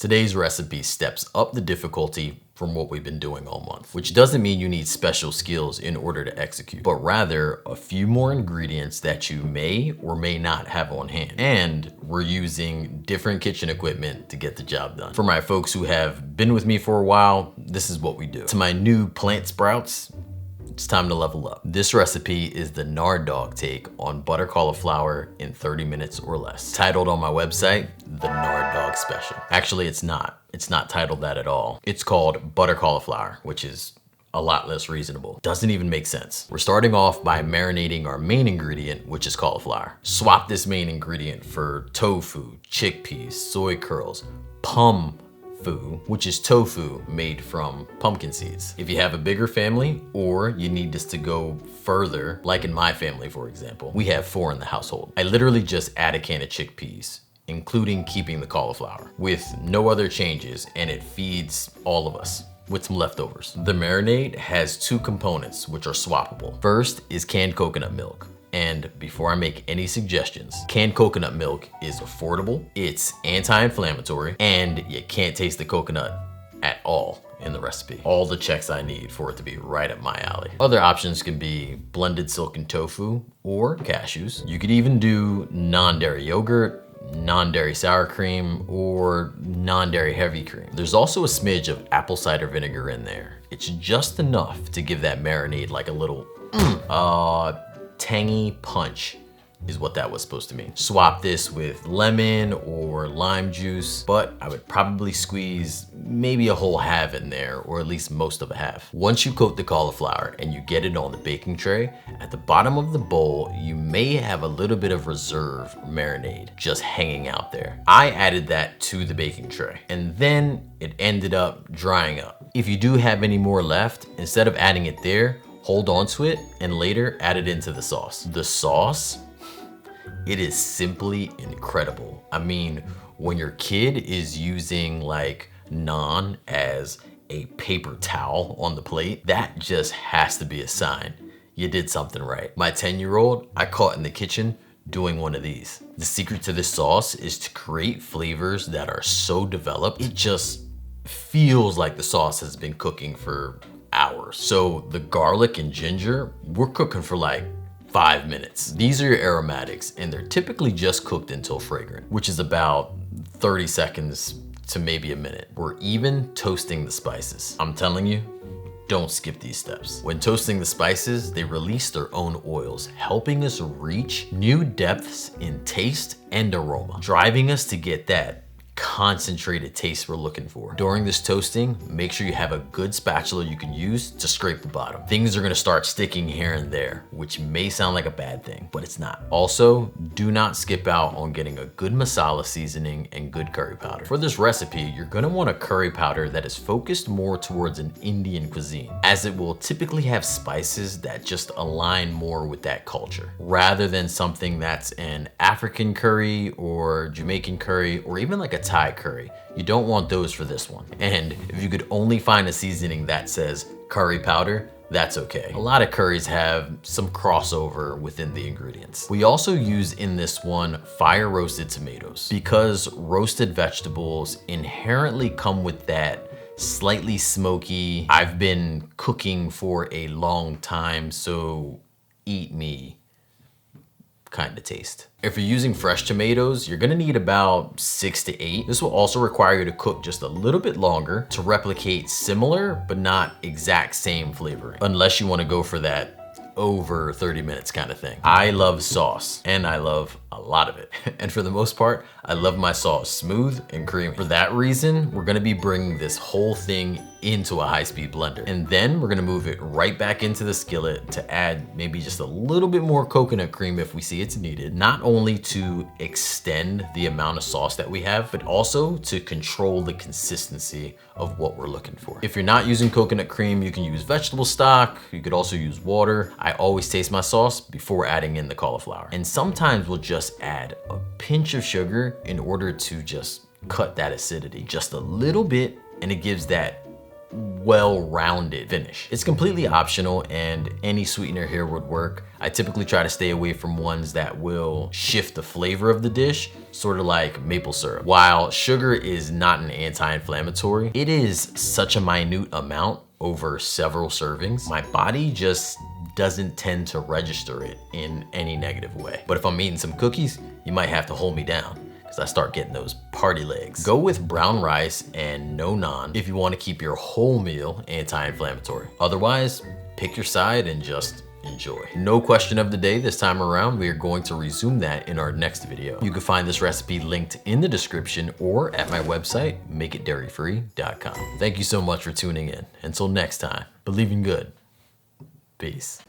Today's recipe steps up the difficulty from what we've been doing all month, which doesn't mean you need special skills in order to execute, but rather a few more ingredients that you may or may not have on hand. And we're using different kitchen equipment to get the job done. For my folks who have been with me for a while, this is what we do. To my new plant sprouts, it's time to level up. This recipe is the Nard Dog take on butter cauliflower in 30 minutes or less. Titled on my website, the Nard Dog Special. Actually, it's not. It's not titled that at all. It's called butter cauliflower, which is a lot less reasonable. Doesn't even make sense. We're starting off by marinating our main ingredient, which is cauliflower. Swap this main ingredient for tofu, chickpeas, soy curls, which is tofu made from pumpkin seeds. If you have a bigger family or you need this to go further, like in my family, for example, we have 4 in the household. I literally just add a can of chickpeas, including keeping the cauliflower, with no other changes, and it feeds all of us with some leftovers. The marinade has 2 components which are swappable. First is canned coconut milk. And before I make any suggestions, canned coconut milk is affordable, it's anti-inflammatory, and you can't taste the coconut at all in the recipe. All the checks I need for it to be right up my alley. Other options can be blended silken tofu or cashews. You could even do non-dairy yogurt, non-dairy sour cream, or non-dairy heavy cream. There's also a smidge of apple cider vinegar in there. It's just enough to give that marinade like a little tangy punch is what that was supposed to mean. Swap this with lemon or lime juice, but I would probably squeeze maybe a whole half in there, or at least most of a half. Once you coat the cauliflower and you get it on the baking tray, at the bottom of the bowl, you may have a little bit of reserve marinade just hanging out there. I added that to the baking tray, and then it ended up drying up. If you do have any more left, instead of adding it there, hold on to it and later add it into the sauce. The sauce, it is simply incredible. I mean, when your kid is using like naan as a paper towel on the plate, that just has to be a sign you did something right. My 10-year-old, I caught in the kitchen doing one of these. The secret to this sauce is to create flavors that are so developed, it just feels like the sauce has been cooking for hours. So the garlic and ginger, we're cooking for like 5 minutes. These are your aromatics, and they're typically just cooked until fragrant, which is about 30 seconds to maybe a minute. We're even toasting the spices. I'm telling you, don't skip these steps. When toasting the spices, they release their own oils, helping us reach new depths in taste and aroma, driving us to get that concentrated taste we're looking for. During this toasting, make sure you have a good spatula you can use to scrape the bottom. Things are gonna start sticking here and there, which may sound like a bad thing, but it's not. Also, do not skip out on getting a good masala seasoning and good curry powder. For this recipe, you're gonna want a curry powder that is focused more towards an Indian cuisine, as it will typically have spices that just align more with that culture, rather than something that's an African curry or Jamaican curry or even like a Thai curry. You don't want those for this one. And if you could only find a seasoning that says curry powder, that's okay. A lot of curries have some crossover within the ingredients. We also use in this one fire roasted tomatoes, because roasted vegetables inherently come with that slightly smoky, I've been cooking for a long time, so eat me kind of taste. If you're using fresh tomatoes, you're gonna need about 6 to 8. This will also require you to cook just a little bit longer to replicate similar but not exact same flavoring, unless you wanna go for that over 30 minutes kind of thing. I love sauce, and I love a lot of it. And for the most part, I love my sauce smooth and creamy. For that reason, we're gonna be bringing this whole thing into a high-speed blender. And then we're gonna move it right back into the skillet to add maybe just a little bit more coconut cream if we see it's needed, not only to extend the amount of sauce that we have, but also to control the consistency of what we're looking for. If you're not using coconut cream, you can use vegetable stock. You could also use water. I always taste my sauce before adding in the cauliflower. And sometimes we'll just add a pinch of sugar in order to just cut that acidity just a little bit, and it gives that well-rounded finish. It's completely optional and any sweetener here would work. I typically try to stay away from ones that will shift the flavor of the dish, sort of like maple syrup. While sugar is not an anti-inflammatory, it is such a minute amount over several servings. My body just doesn't tend to register it in any negative way. But if I'm eating some cookies, you might have to hold me down, because I start getting those party legs. Go with brown rice and no naan if you want to keep your whole meal anti-inflammatory. Otherwise, pick your side and just enjoy. No question of the day this time around. We are going to resume that in our next video. You can find this recipe linked in the description or at my website, makeitdairyfree.com. Thank you so much for tuning in. Until next time, believe in good. Peace.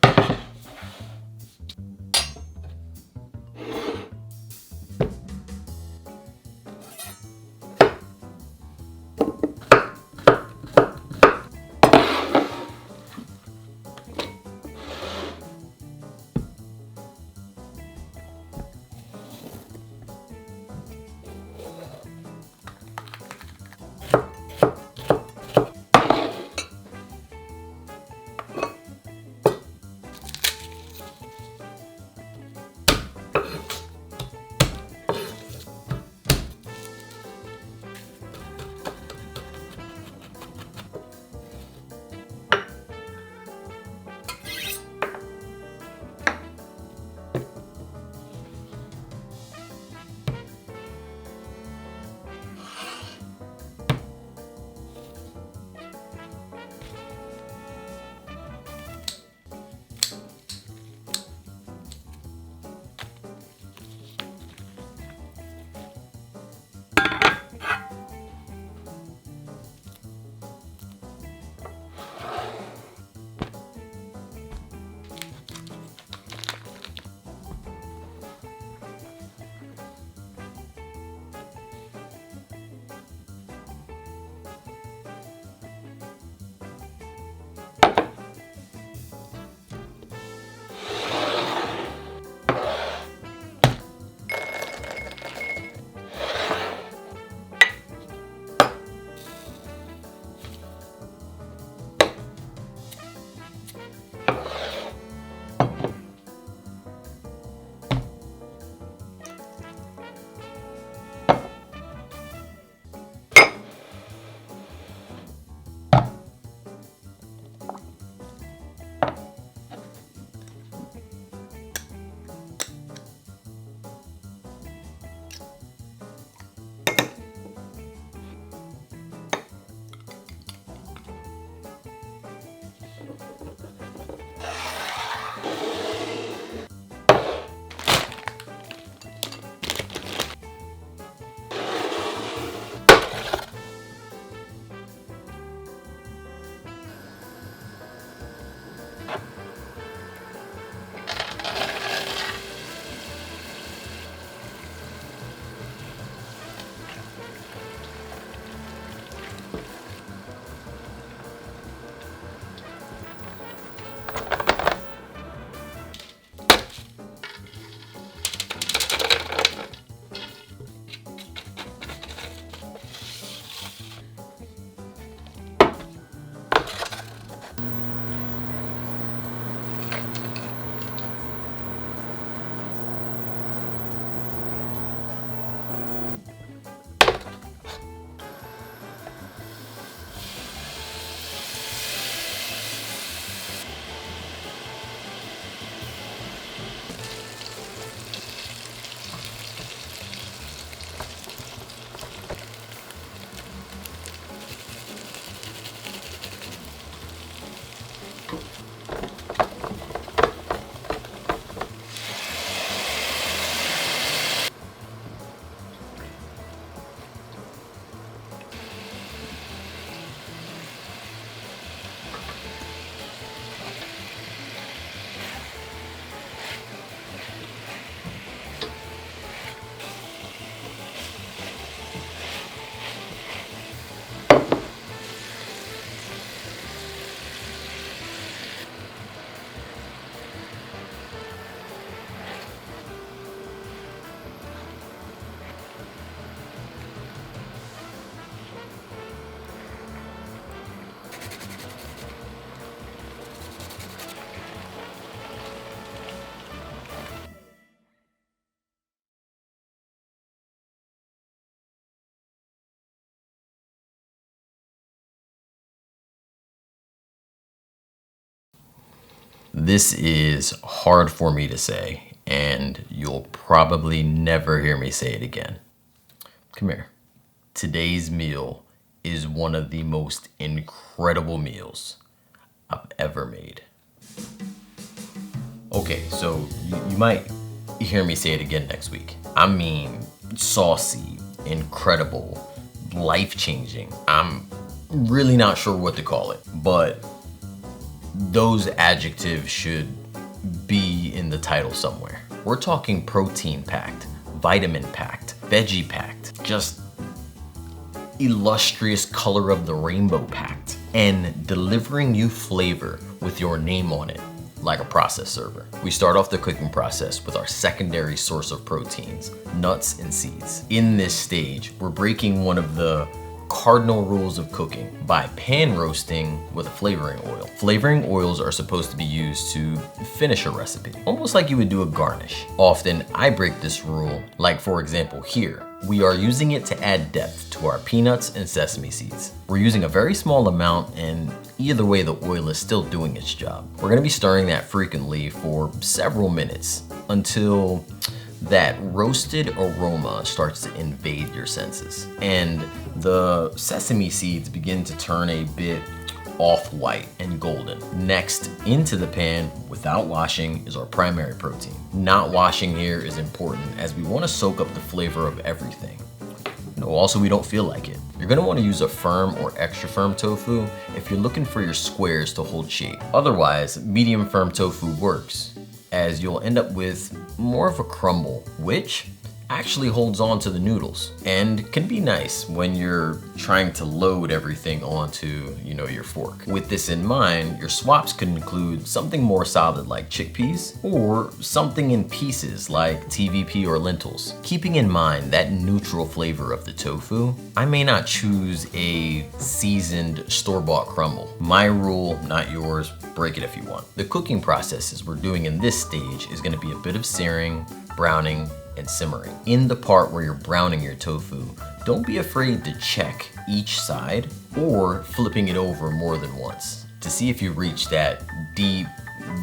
This is hard for me to say, and you'll probably never hear me say it again. Come here. Today's meal is one of the most incredible meals I've ever made. Okay, so you might hear me say it again next week. I mean, saucy, incredible, life-changing. I'm really not sure what to call it, but those adjectives should be in the title somewhere. We're talking protein-packed, vitamin-packed, veggie-packed, just illustrious color of the rainbow packed, and delivering you flavor with your name on it like a process server. We start off the cooking process with our secondary source of proteins, nuts and seeds. In this stage, we're breaking one of the cardinal rules of cooking by pan roasting with a flavoring oil. Flavoring oils are supposed to be used to finish a recipe, almost like you would do a garnish. Often I break this rule, like for example here, we are using it to add depth to our peanuts and sesame seeds. We're using a very small amount, and either way the oil is still doing its job. We're gonna be stirring that frequently for several minutes until that roasted aroma starts to invade your senses and the sesame seeds begin to turn a bit off-white and golden. Next, into the pan, without washing, is our primary protein. Not washing here is important as we want to soak up the flavor of everything. No, also we don't feel like it. You're gonna want to use a firm or extra firm tofu if you're looking for your squares to hold shape. Otherwise, medium firm tofu works, as you'll end up with more of a crumble, which actually holds on to the noodles and can be nice when you're trying to load everything onto, your fork. With this in mind, your swaps could include something more solid like chickpeas or something in pieces like TVP or lentils. Keeping in mind that neutral flavor of the tofu, I may not choose a seasoned store-bought crumble. My rule, not yours, break it if you want. The cooking processes we're doing in this stage is gonna be a bit of searing, browning, and simmering. In the part where you're browning your tofu, don't be afraid to check each side or flipping it over more than once to see if you reach that deep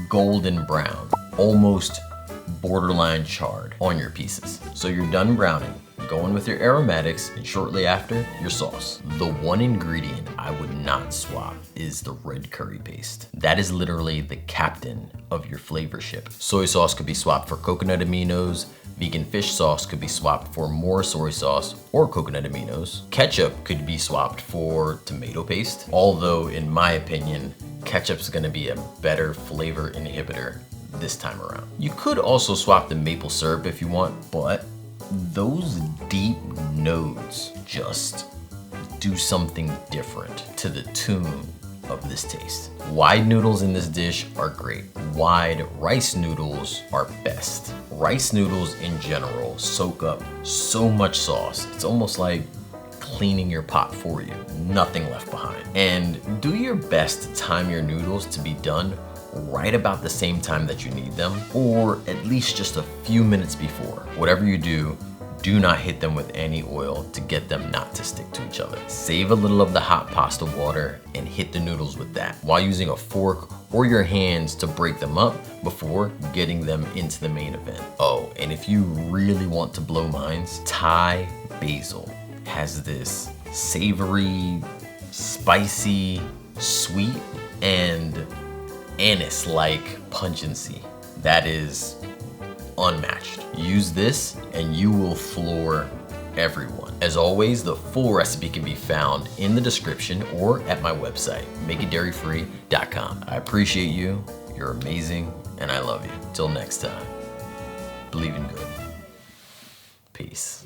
golden brown, almost borderline charred on your pieces. So you're done browning. Go in with your aromatics, and shortly after, your sauce. The one ingredient I would not swap is the red curry paste. That is literally the captain of your flavor ship. Soy sauce could be swapped for coconut aminos. Vegan fish sauce could be swapped for more soy sauce or coconut aminos. Ketchup could be swapped for tomato paste, although in my opinion, ketchup's gonna be a better flavor inhibitor this time around. You could also swap the maple syrup if you want, but those deep notes just do something different to the tune of this taste. Wide noodles in this dish are great. Wide rice noodles are best. Rice noodles in general soak up so much sauce. It's almost like cleaning your pot for you. Nothing left behind. And do your best to time your noodles to be done right about the same time that you need them, or at least just a few minutes before. Whatever you do not hit them with any oil to get them not to stick to each other. Save a little of the hot pasta water and hit the noodles with that while using a fork or your hands to break them up before getting them into the main event. Oh, and if you really want to blow minds, Thai basil has this savory, spicy, sweet, and anise-like pungency that is unmatched. Use this and you will floor everyone. As always, the full recipe can be found in the description or at my website, makeitdairyfree.com. I appreciate you, you're amazing, and I love you. Till next time, believe in good. Peace.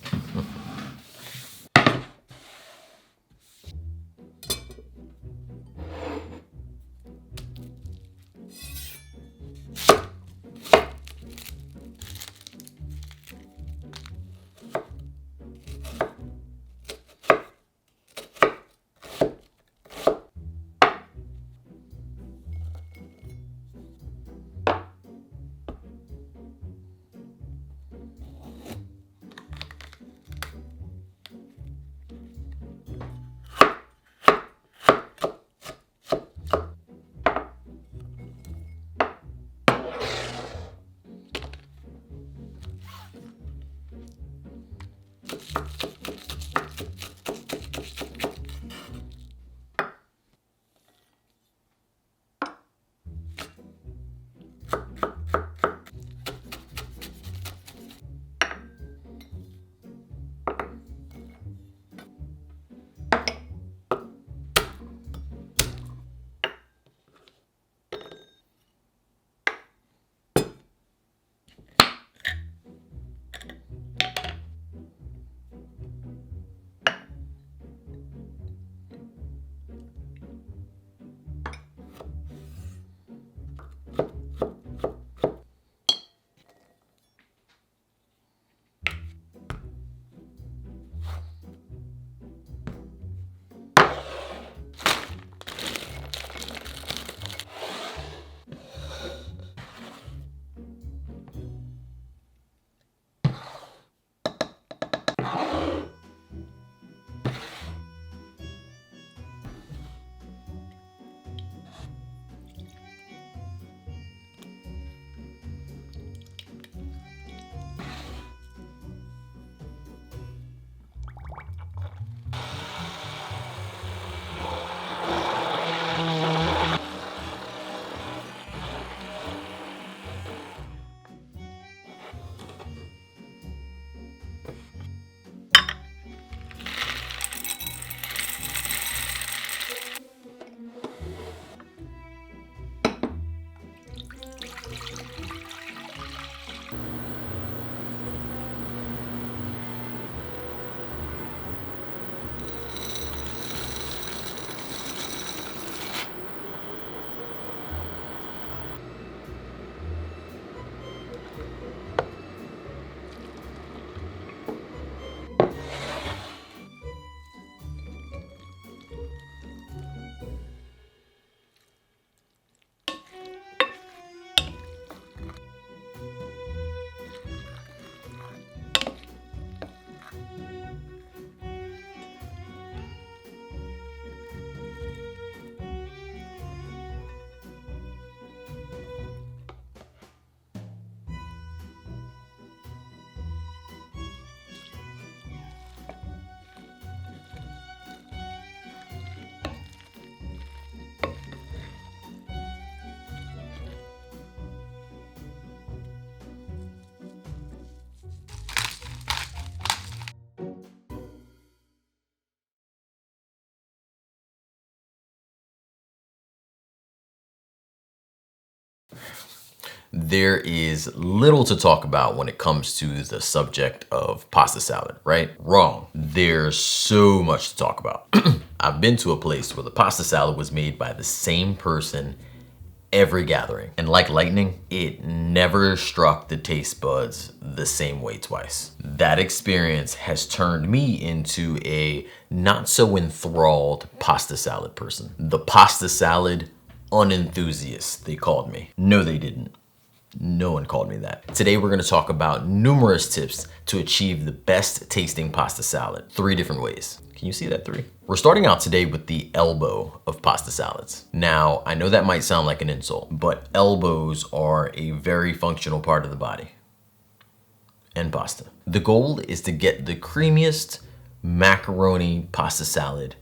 There is little to talk about when it comes to the subject of pasta salad, right? Wrong. There's so much to talk about. I've been to a place where the pasta salad was made by the same person every gathering. And like lightning, it never struck the taste buds the same way twice. That experience has turned me into a not so enthralled pasta salad person. The pasta salad unenthusiast, they called me. No, they didn't. No one called me that. Today we're gonna talk about numerous tips to achieve the best tasting pasta salad. 3 different ways. Can you see that 3? We're starting out today with the elbow of pasta salads. Now, I know that might sound like an insult, but elbows are a very functional part of the body and pasta. The goal is to get the creamiest macaroni pasta salad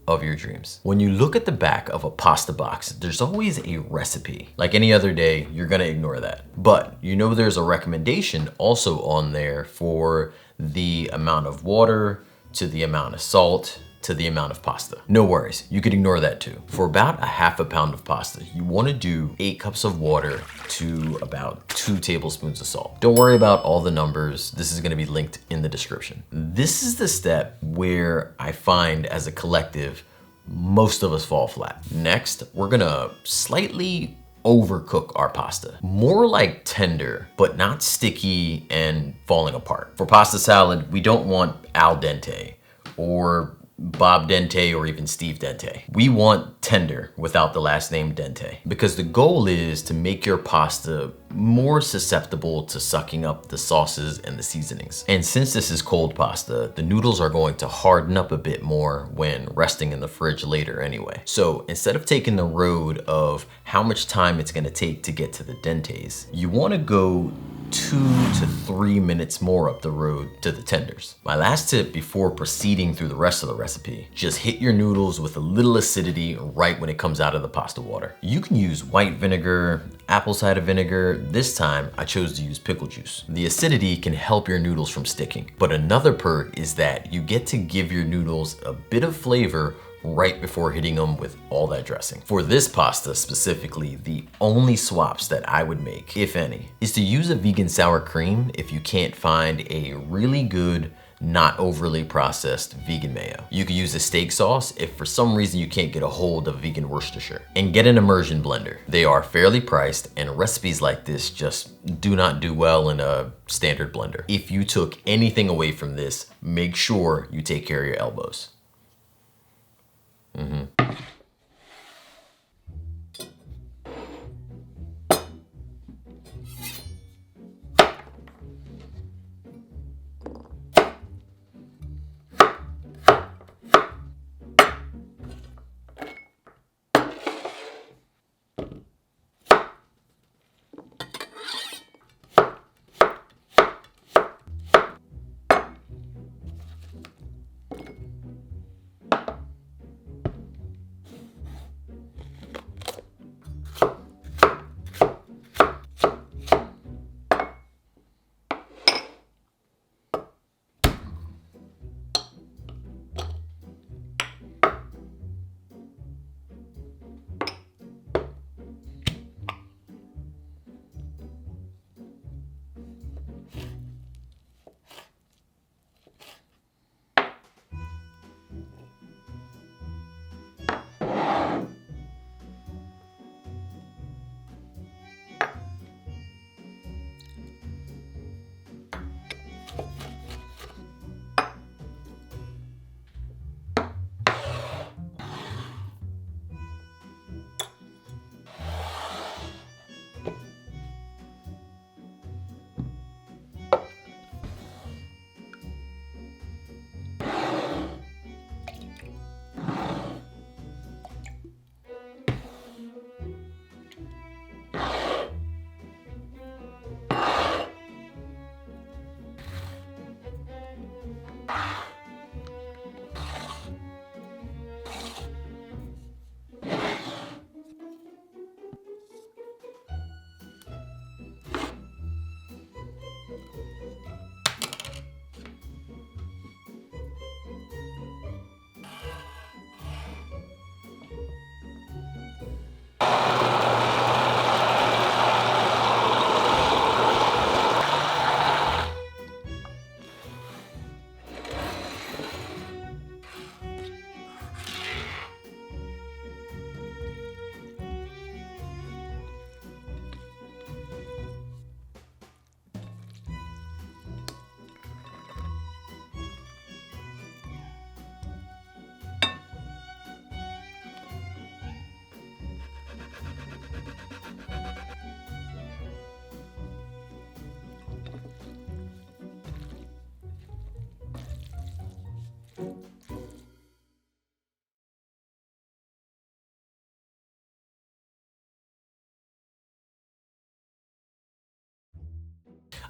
of your dreams. When you look at the back of a pasta box, there's always a recipe. Like any other day, you're gonna ignore that. But you know there's a recommendation also on there for the amount of water, to the amount of salt, to the amount of pasta. No worries, you could ignore that too. For about a half a pound of pasta, you wanna do 8 cups of water to about 2 tablespoons of salt. Don't worry about all the numbers. This is gonna be linked in the description. This is the step where I find as a collective, most of us fall flat. Next, we're gonna slightly overcook our pasta. More like tender, but not sticky and falling apart. For pasta salad, we don't want al dente or Bob Dente or even Steve Dente. We want tender without the last name Dente, because the goal is to make your pasta more susceptible to sucking up the sauces and the seasonings. And since this is cold pasta, the noodles are going to harden up a bit more when resting in the fridge later anyway. So instead of taking the road of how much time it's gonna take to get to the dentes, you wanna go 2 to 3 minutes more up the road to the tenders. My last tip before proceeding through the rest of the recipe, just hit your noodles with a little acidity right when it comes out of the pasta water. You can use white vinegar, apple cider vinegar. This time I chose to use pickle juice. The acidity can help your noodles from sticking, but another perk is that you get to give your noodles a bit of flavor right before hitting them with all that dressing. For this pasta specifically, the only swaps that I would make, if any, is to use a vegan sour cream if you can't find a really good, not overly processed vegan mayo. You could use a steak sauce if for some reason you can't get a hold of vegan Worcestershire. And get an immersion blender. They are fairly priced, and recipes like this just do not do well in a standard blender. If you took anything away from this, make sure you take care of your elbows.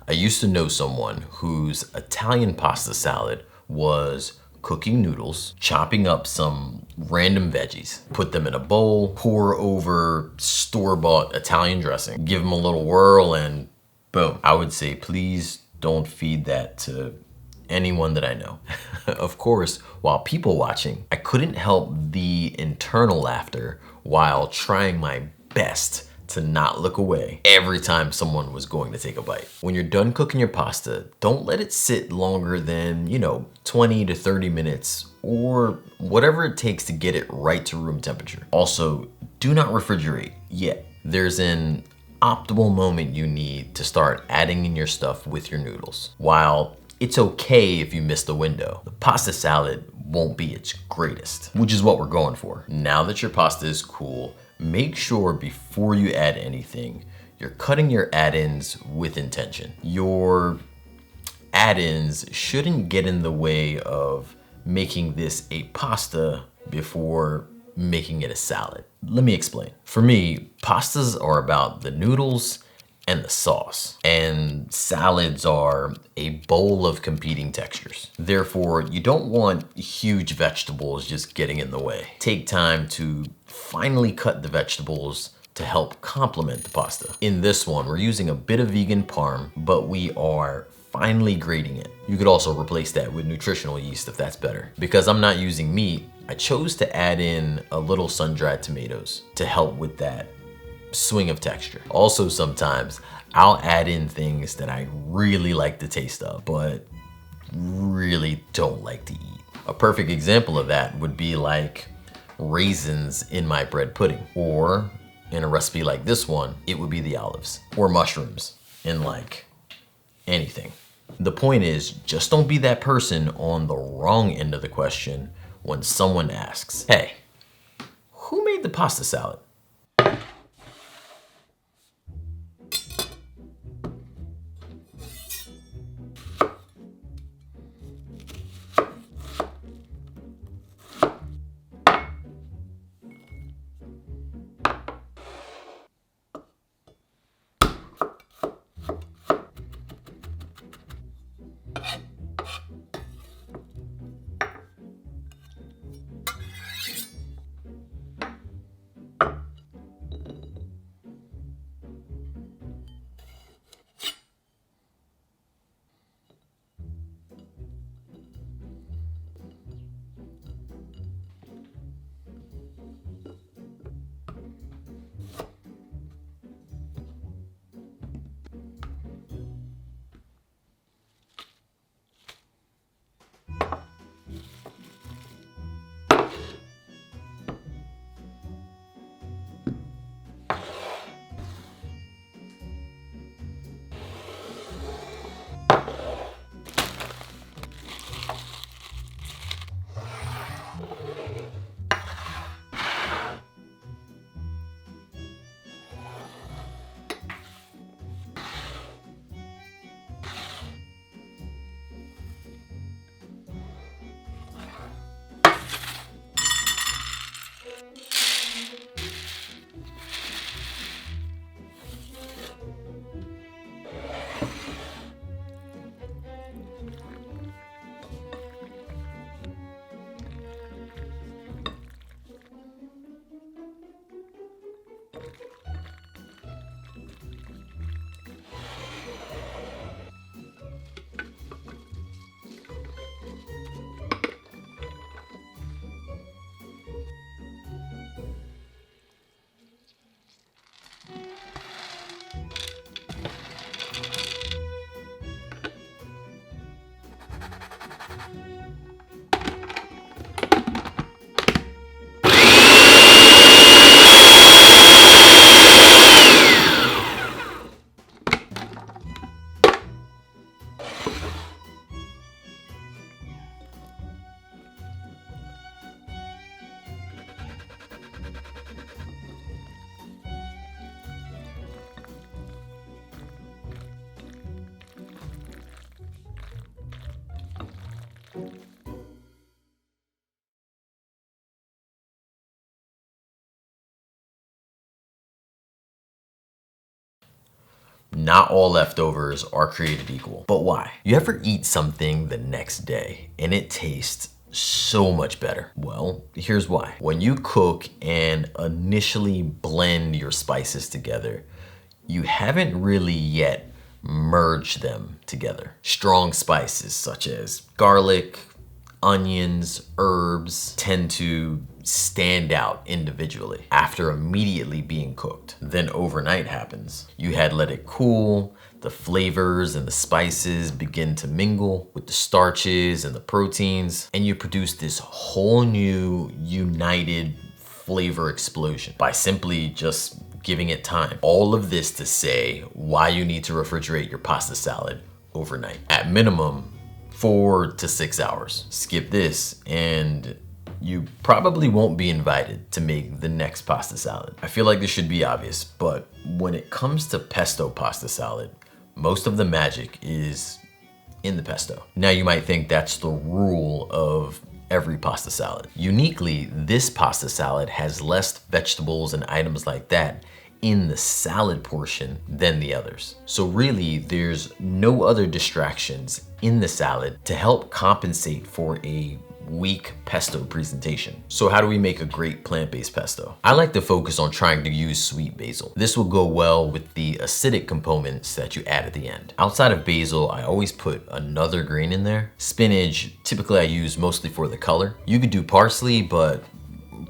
I used to know someone whose Italian pasta salad was cooking noodles, chopping up some random veggies, put them in a bowl, pour over store-bought Italian dressing, give them a little whirl, and boom. I would say, please don't feed that to anyone that I know. Of course, while people watching, I couldn't help the internal laughter while trying my best to not look away every time someone was going to take a bite. When you're done cooking your pasta, don't let it sit longer than, 20 to 30 minutes or whatever it takes to get it right to room temperature. Also, do not refrigerate yet. There's an optimal moment you need to start adding in your stuff with your noodles. While it's okay if you miss the window, the pasta salad won't be its greatest, which is what we're going for. Now that your pasta is cool, make sure before you add anything, you're cutting your add-ins with intention. Your add-ins shouldn't get in the way of making this a pasta before making it a salad. Let me explain. For me, pastas are about the noodles and the sauce. And salads are a bowl of competing textures. Therefore, you don't want huge vegetables just getting in the way. Take time to finely cut the vegetables to help complement the pasta. In this one, we're using a bit of vegan parm, but we are finely grating it. You could also replace that with nutritional yeast if that's better. Because I'm not using meat, I chose to add in a little sun-dried tomatoes to help with that swing of texture. Also, sometimes I'll add in things that I really like the taste of, but really don't like to eat. A perfect example of that would be like raisins in my bread pudding, or in a recipe like this one, it would be the olives, or mushrooms in like anything. The point is, just don't be that person on the wrong end of the question when someone asks, hey, who made the pasta salad? Not all leftovers are created equal. But why? You ever eat something the next day and it tastes so much better? Well, here's why. When you cook and initially blend your spices together, you haven't really yet merged them together. Strong spices such as garlic, onions, herbs tend to stand out individually after immediately being cooked. Then overnight happens. You had let it cool, the flavors and the spices begin to mingle with the starches and the proteins, and you produce this whole new united flavor explosion by simply just giving it time. All of this to say why you need to refrigerate your pasta salad overnight. At minimum, 4 to 6 hours. Skip this and you probably won't be invited to make the next pasta salad. I feel like this should be obvious, but when it comes to pesto pasta salad, most of the magic is in the pesto. Now you might think that's the rule of every pasta salad. Uniquely, this pasta salad has less vegetables and items like that in the salad portion than the others. So really, there's no other distractions in the salad to help compensate for a weak pesto presentation. So how do we make a great plant-based pesto? I like to focus on trying to use sweet basil. This will go well with the acidic components that you add at the end. Outside of basil, I always put another green in there. Spinach, typically I use mostly for the color. You could do parsley, but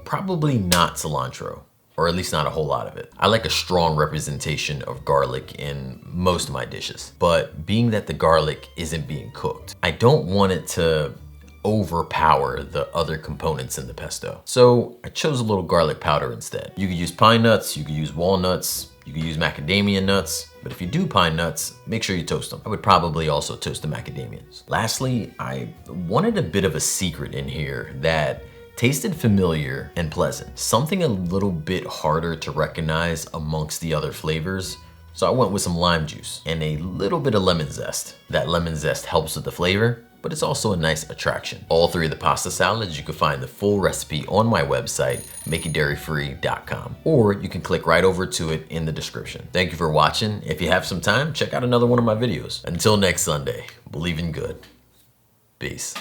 probably not cilantro, or at least not a whole lot of it. I like a strong representation of garlic in most of my dishes, but being that the garlic isn't being cooked, I don't want it to overpower the other components in the pesto. So I chose a little garlic powder instead. You could use pine nuts, you could use walnuts, you could use macadamia nuts, but if you do pine nuts, make sure you toast them. I would probably also toast the macadamias. Lastly, I wanted a bit of a secret in here that tasted familiar and pleasant. Something a little bit harder to recognize amongst the other flavors. So I went with some lime juice and a little bit of lemon zest. That lemon zest helps with the flavor, but it's also a nice attraction. All three of the pasta salads, you can find the full recipe on my website, makeitdairyfree.com, or you can click right over to it in the description. Thank you for watching. If you have some time, check out another one of my videos. Until next Sunday, believe in good. Peace.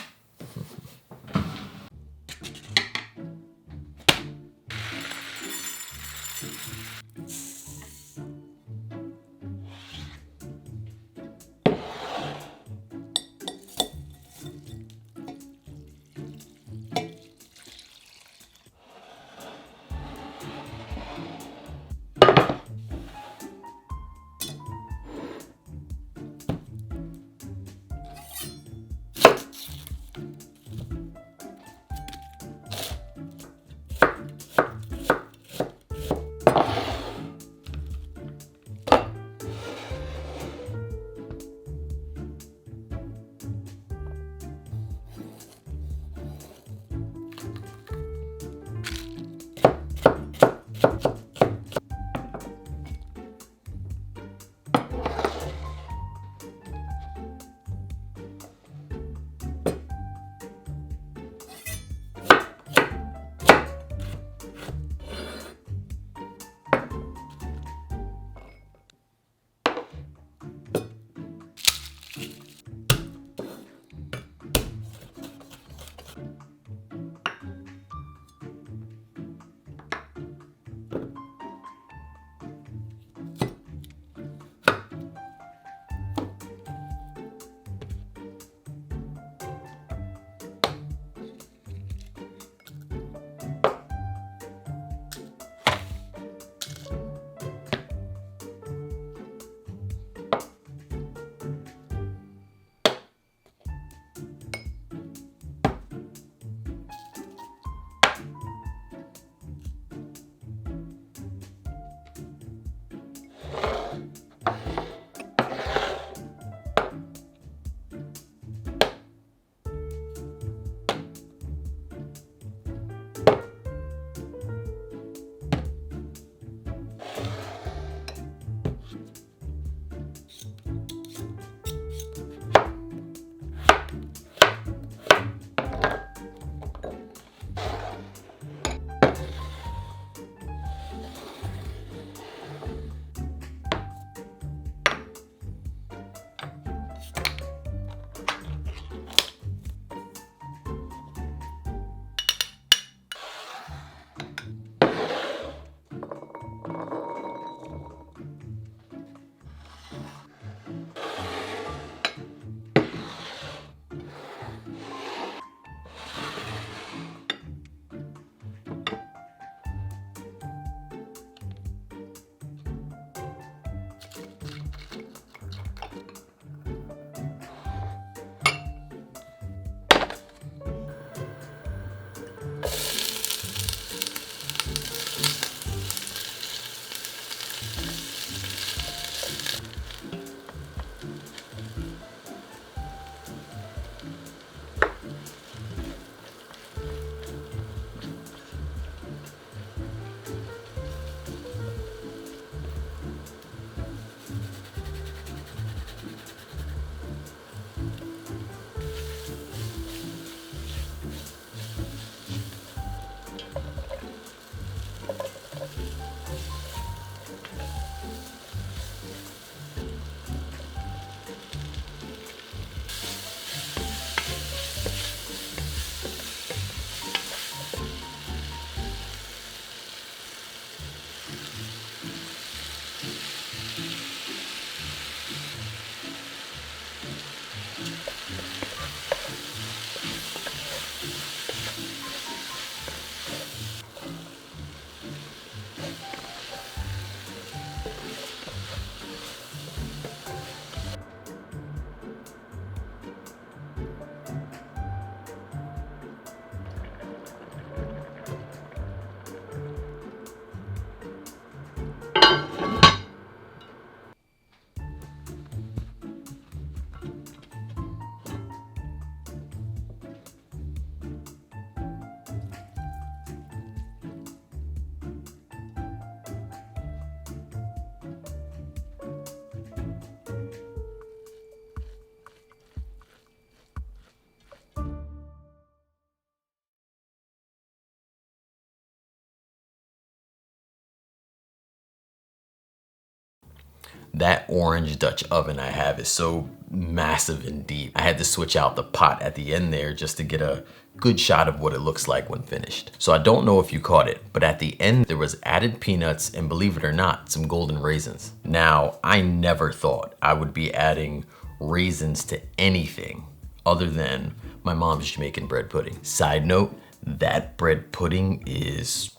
That orange Dutch oven I have is so massive and deep. I had to switch out the pot at the end there just to get a good shot of what it looks like when finished. So I don't know if you caught it, but at the end there was added peanuts and, believe it or not, some golden raisins. Now, I never thought I would be adding raisins to anything other than my mom's Jamaican bread pudding. Side note, that bread pudding is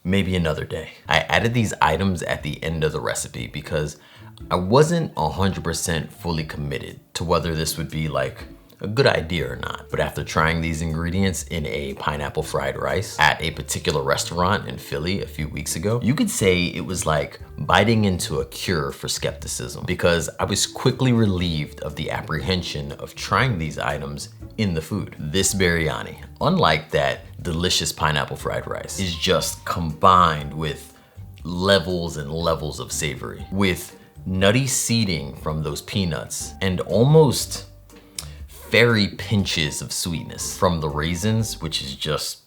maybe another day. I added these items at the end of the recipe because I wasn't 100% fully committed to whether this would be like a good idea or not. But after trying these ingredients in a pineapple fried rice at a particular restaurant in Philly a few weeks ago, you could say it was like biting into a cure for skepticism, because I was quickly relieved of the apprehension of trying these items in the food. This biryani, unlike that delicious pineapple fried rice, is just combined with levels and levels of savory, with nutty seeding from those peanuts and almost fairy pinches of sweetness from the raisins, which is just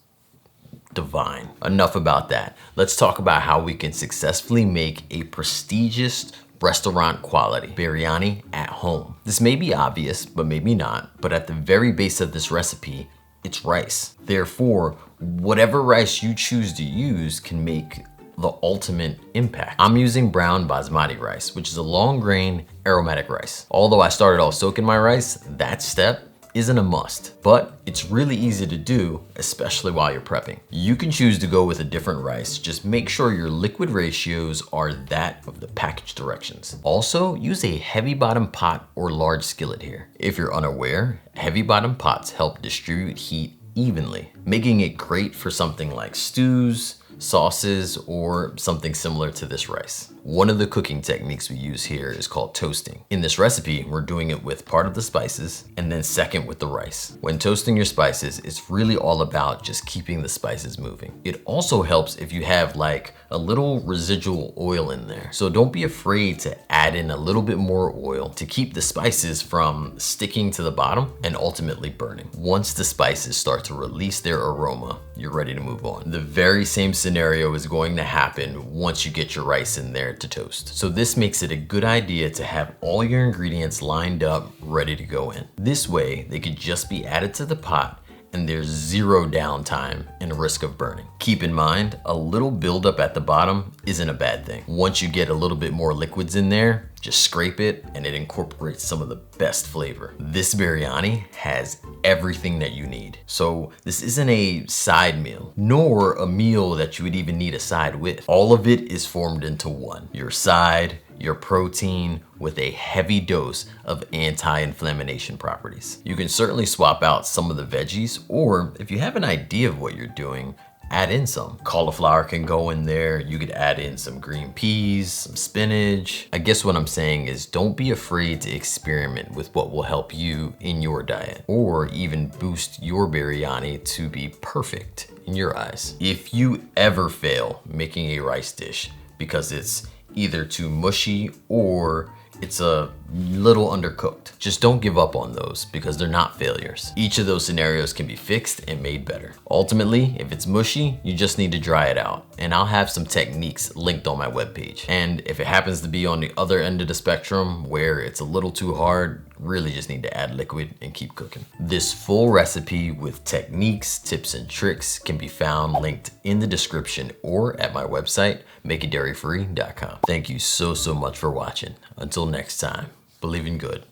divine. Enough about that. Let's talk about how we can successfully make a prestigious restaurant quality biryani at home. This may be obvious, but maybe not. But at the very base of this recipe, it's rice. Therefore, whatever rice you choose to use can make the ultimate impact. I'm using brown basmati rice, which is a long grain aromatic rice. Although I started off soaking my rice, that step isn't a must, but it's really easy to do, especially while you're prepping. You can choose to go with a different rice. Just make sure your liquid ratios are that of the package directions. Also, use a heavy bottom pot or large skillet here. If you're unaware, heavy bottom pots help distribute heat evenly, making it great for something like stews, sauces, or something similar to this rice. One of the cooking techniques we use here is called toasting. In this recipe, we're doing it with part of the spices and then second with the rice. When toasting your spices, it's really all about just keeping the spices moving. It also helps if you have like a little residual oil in there. So don't be afraid to add in a little bit more oil to keep the spices from sticking to the bottom and ultimately burning. Once the spices start to release their aroma, you're ready to move on. The very same scenario is going to happen once you get your rice in there to toast. So this makes it a good idea to have all your ingredients lined up, ready to go in. This way, they could just be added to the pot and there's zero downtime and risk of burning. Keep in mind, a little buildup at the bottom isn't a bad thing. Once you get a little bit more liquids in there, just scrape it and it incorporates some of the best flavor. This biryani has everything that you need. So this isn't a side meal, nor a meal that you would even need a side with. All of it is formed into one. Your side, your protein, with a heavy dose of anti-inflammation properties. You can certainly swap out some of the veggies, or if you have an idea of what you're doing, add in some. Cauliflower can go in there. You could add in some green peas, some spinach. I guess what I'm saying is don't be afraid to experiment with what will help you in your diet, or even boost your biryani to be perfect in your eyes. If you ever fail making a rice dish because it's either too mushy or it's a little undercooked, just don't give up on those, because they're not failures. Each of those scenarios can be fixed and made better. Ultimately, if it's mushy, you just need to dry it out, and I'll have some techniques linked on my webpage. And if it happens to be on the other end of the spectrum where it's a little too hard, really just need to add liquid and keep cooking. This full recipe with techniques, tips, and tricks can be found linked in the description or at my website, makeitdairyfree.com. Thank you so much for watching. Until next time, believe in good.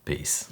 Peace.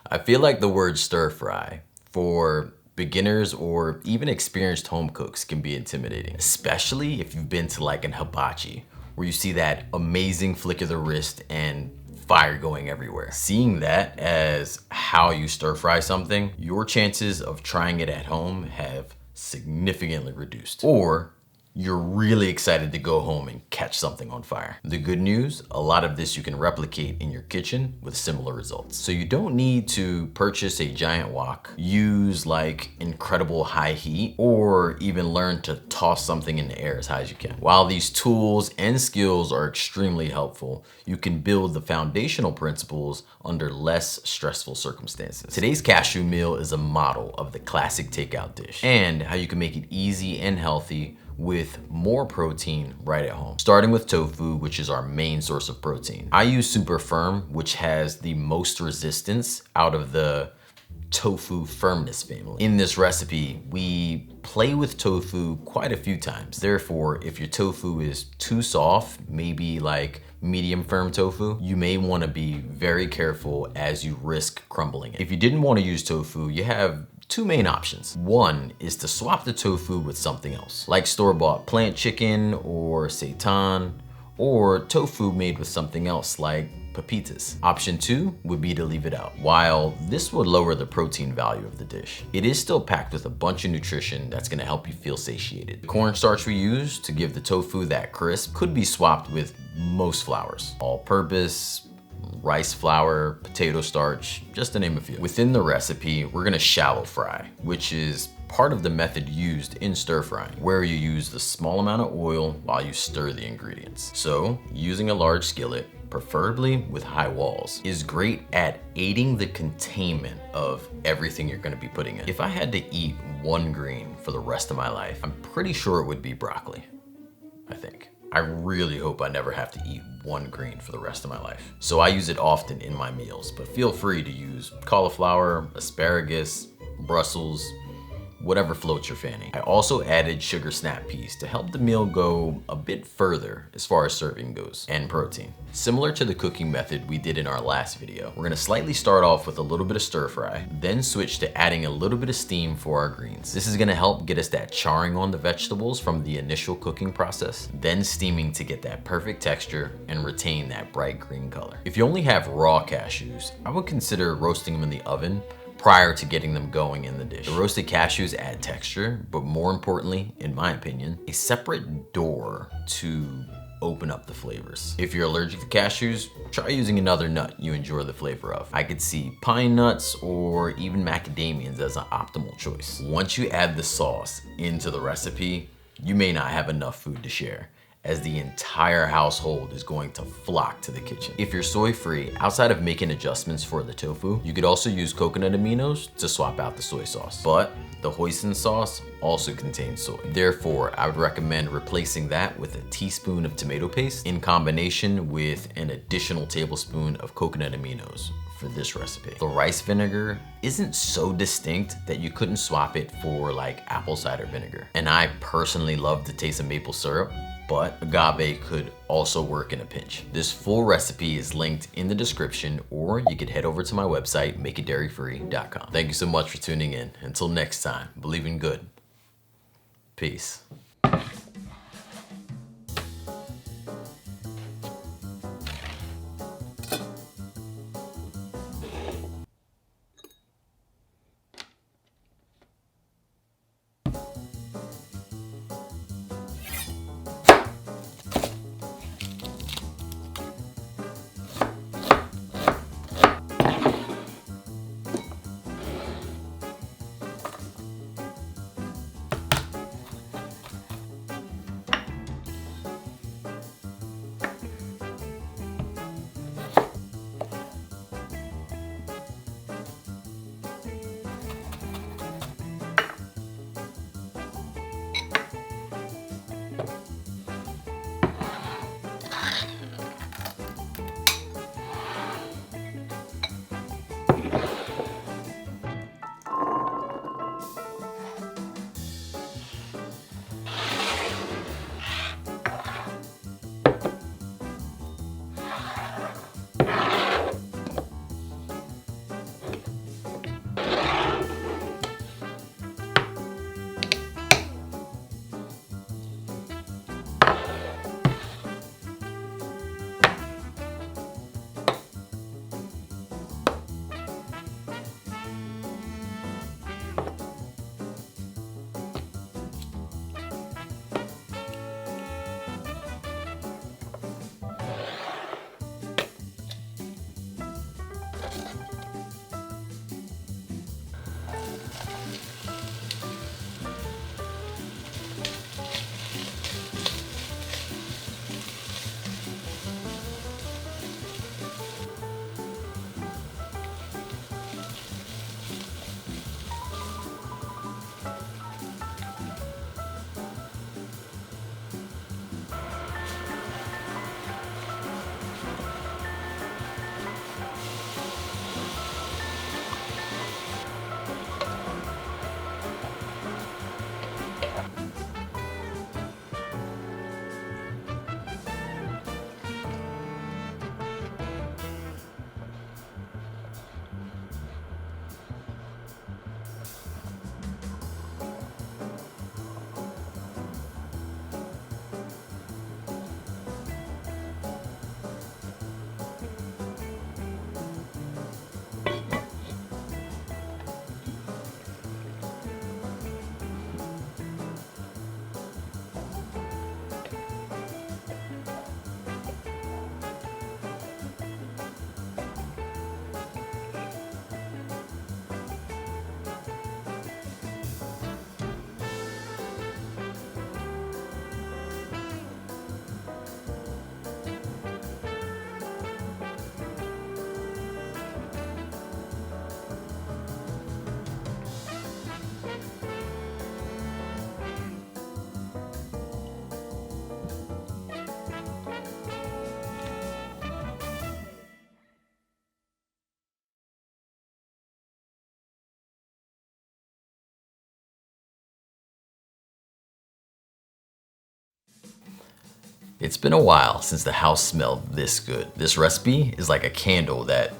I feel like the word stir fry for beginners or even experienced home cooks can be intimidating, especially if you've been to like an hibachi where you see that amazing flick of the wrist and fire going everywhere. Seeing that as how you stir fry something, your chances of trying it at home have significantly reduced. Or you're really excited to go home and catch something on fire. The good news, a lot of this you can replicate in your kitchen with similar results. So you don't need to purchase a giant wok, use like incredible high heat, or even learn to toss something in the air as high as you can. While these tools and skills are extremely helpful, you can build the foundational principles under less stressful circumstances. Today's cashew meal is a model of the classic takeout dish and how you can make it easy and healthy with more protein right at home. Starting with tofu, which is our main source of protein. I use super firm, which has the most resistance out of the tofu firmness family. In this recipe, we play with tofu quite a few times. Therefore, if your tofu is too soft, maybe like medium firm tofu, you may want to be very careful as you risk crumbling it. If you didn't want to use tofu, you have two main options. One is to swap the tofu with something else, like store-bought plant chicken or seitan, or tofu made with something else like pepitas. Option two would be to leave it out. While this would lower the protein value of the dish, it is still packed with a bunch of nutrition that's gonna help you feel satiated. The cornstarch we use to give the tofu that crisp could be swapped with most flours, all-purpose, rice flour, potato starch, just to name a few. Within the recipe, we're gonna shallow fry, which is part of the method used in stir frying, where you use the small amount of oil while you stir the ingredients. So, using a large skillet, preferably with high walls, is great at aiding the containment of everything you're gonna be putting in. If I had to eat one green for the rest of my life, I'm pretty sure it would be broccoli, I think. I really hope I never have to eat one green for the rest of my life. So I use it often in my meals, but feel free to use cauliflower, asparagus, Brussels, whatever floats your fancy. I also added sugar snap peas to help the meal go a bit further as far as serving goes and protein. Similar to the cooking method we did in our last video, we're gonna slightly start off with a little bit of stir fry, then switch to adding a little bit of steam for our greens. This is gonna help get us that charring on the vegetables from the initial cooking process, then steaming to get that perfect texture and retain that bright green color. If you only have raw cashews, I would consider roasting them in the oven prior to getting them going in the dish. The roasted cashews add texture, but more importantly, in my opinion, a separate door to open up the flavors. If you're allergic to cashews, try using another nut you enjoy the flavor of. I could see pine nuts or even macadamias as an optimal choice. Once you add the sauce into the recipe, you may not have enough food to share, as the entire household is going to flock to the kitchen. If you're soy-free, outside of making adjustments for the tofu, you could also use coconut aminos to swap out the soy sauce. But the hoisin sauce also contains soy. Therefore, I would recommend replacing that with a teaspoon of tomato paste in combination with an additional tablespoon of coconut aminos for this recipe. The rice vinegar isn't so distinct that you couldn't swap it for like apple cider vinegar. And I personally love the taste of maple syrup, but agave could also work in a pinch. This full recipe is linked in the description, or you could head over to my website, makeitdairyfree.com. Thank you so much for tuning in. Until next time, believe in good. Peace. It's been a while since the house smelled this good. This recipe is like a candle that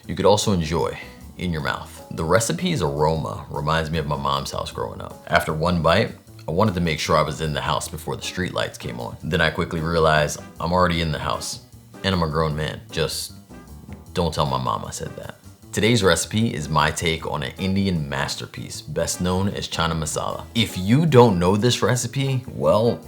you could also enjoy in your mouth. The recipe's aroma reminds me of my mom's house growing up. After one bite, I wanted to make sure I was in the house before the street lights came on. Then I quickly realized I'm already in the house and I'm a grown man. Just don't tell my mom I said that. Today's recipe is my take on an Indian masterpiece, best known as Chana Masala. If you don't know this recipe, well,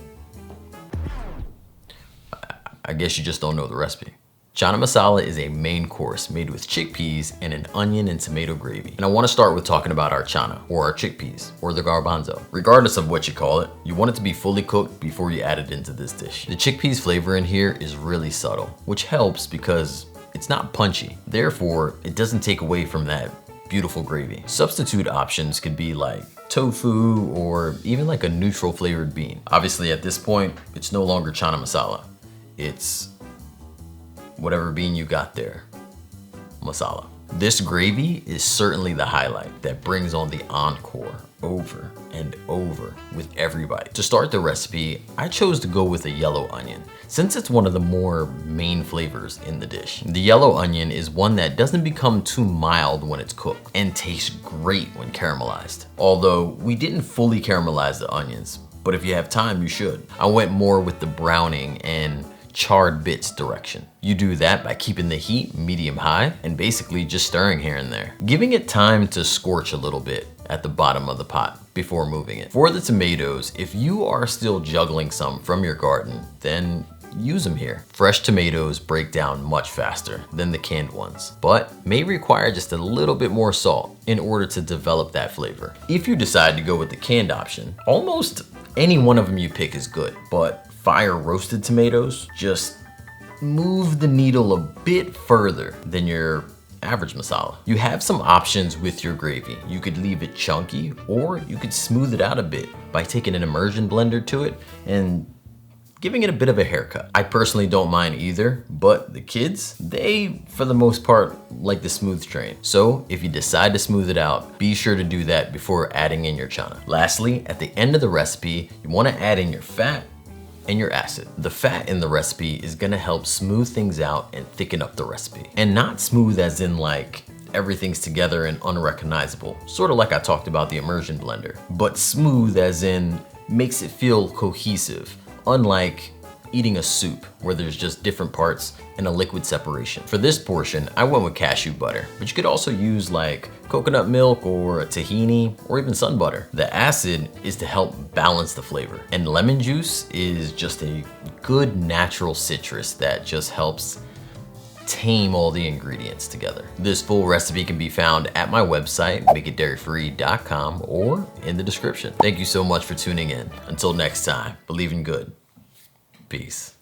I guess you just don't know the recipe. Chana Masala is a main course made with chickpeas and an onion and tomato gravy. And I want to start with talking about our chana, or our chickpeas, or the garbanzo. Regardless of what you call it, you want it to be fully cooked before you add it into this dish. The chickpeas flavor in here is really subtle, which helps because it's not punchy. Therefore, it doesn't take away from that beautiful gravy. Substitute options could be like tofu or even like a neutral flavored bean. Obviously at this point, it's no longer Chana Masala. It's whatever bean you got there, masala. This gravy is certainly the highlight that brings on the encore over and over with every bite. To start the recipe, I chose to go with a yellow onion since it's one of the more main flavors in the dish. The yellow onion is one that doesn't become too mild when it's cooked and tastes great when caramelized. Although we didn't fully caramelize the onions, but if you have time, you should. I went more with the browning and charred bits direction. You do that by keeping the heat medium high and basically just stirring here and there, giving it time to scorch a little bit at the bottom of the pot before moving it. For the tomatoes, if you are still juggling some from your garden, then use them here. Fresh tomatoes break down much faster than the canned ones, but may require just a little bit more salt in order to develop that flavor. If you decide to go with the canned option, almost any one of them you pick is good, but fire roasted tomatoes just move the needle a bit further than your average masala. You have some options with your gravy. You could leave it chunky or you could smooth it out a bit by taking an immersion blender to it and giving it a bit of a haircut. I personally don't mind either, but the kids, they, for the most part, like the smooth strain. So if you decide to smooth it out, be sure to do that before adding in your chana. Lastly, at the end of the recipe, you wanna add in your fat and your acid. The fat in the recipe is gonna help smooth things out and thicken up the recipe. And not smooth as in like everything's together and unrecognizable, sort of like I talked about the immersion blender, but smooth as in makes it feel cohesive, unlike eating a soup where there's just different parts and a liquid separation. For this portion, I went with cashew butter, but you could also use like coconut milk or a tahini or even sun butter. The acid is to help balance the flavor, and lemon juice is just a good natural citrus that just helps tame all the ingredients together. This full recipe can be found at my website, makeitdairyfree.com, or in the description. Thank you so much for tuning in. Until next time, believe in good. Peace.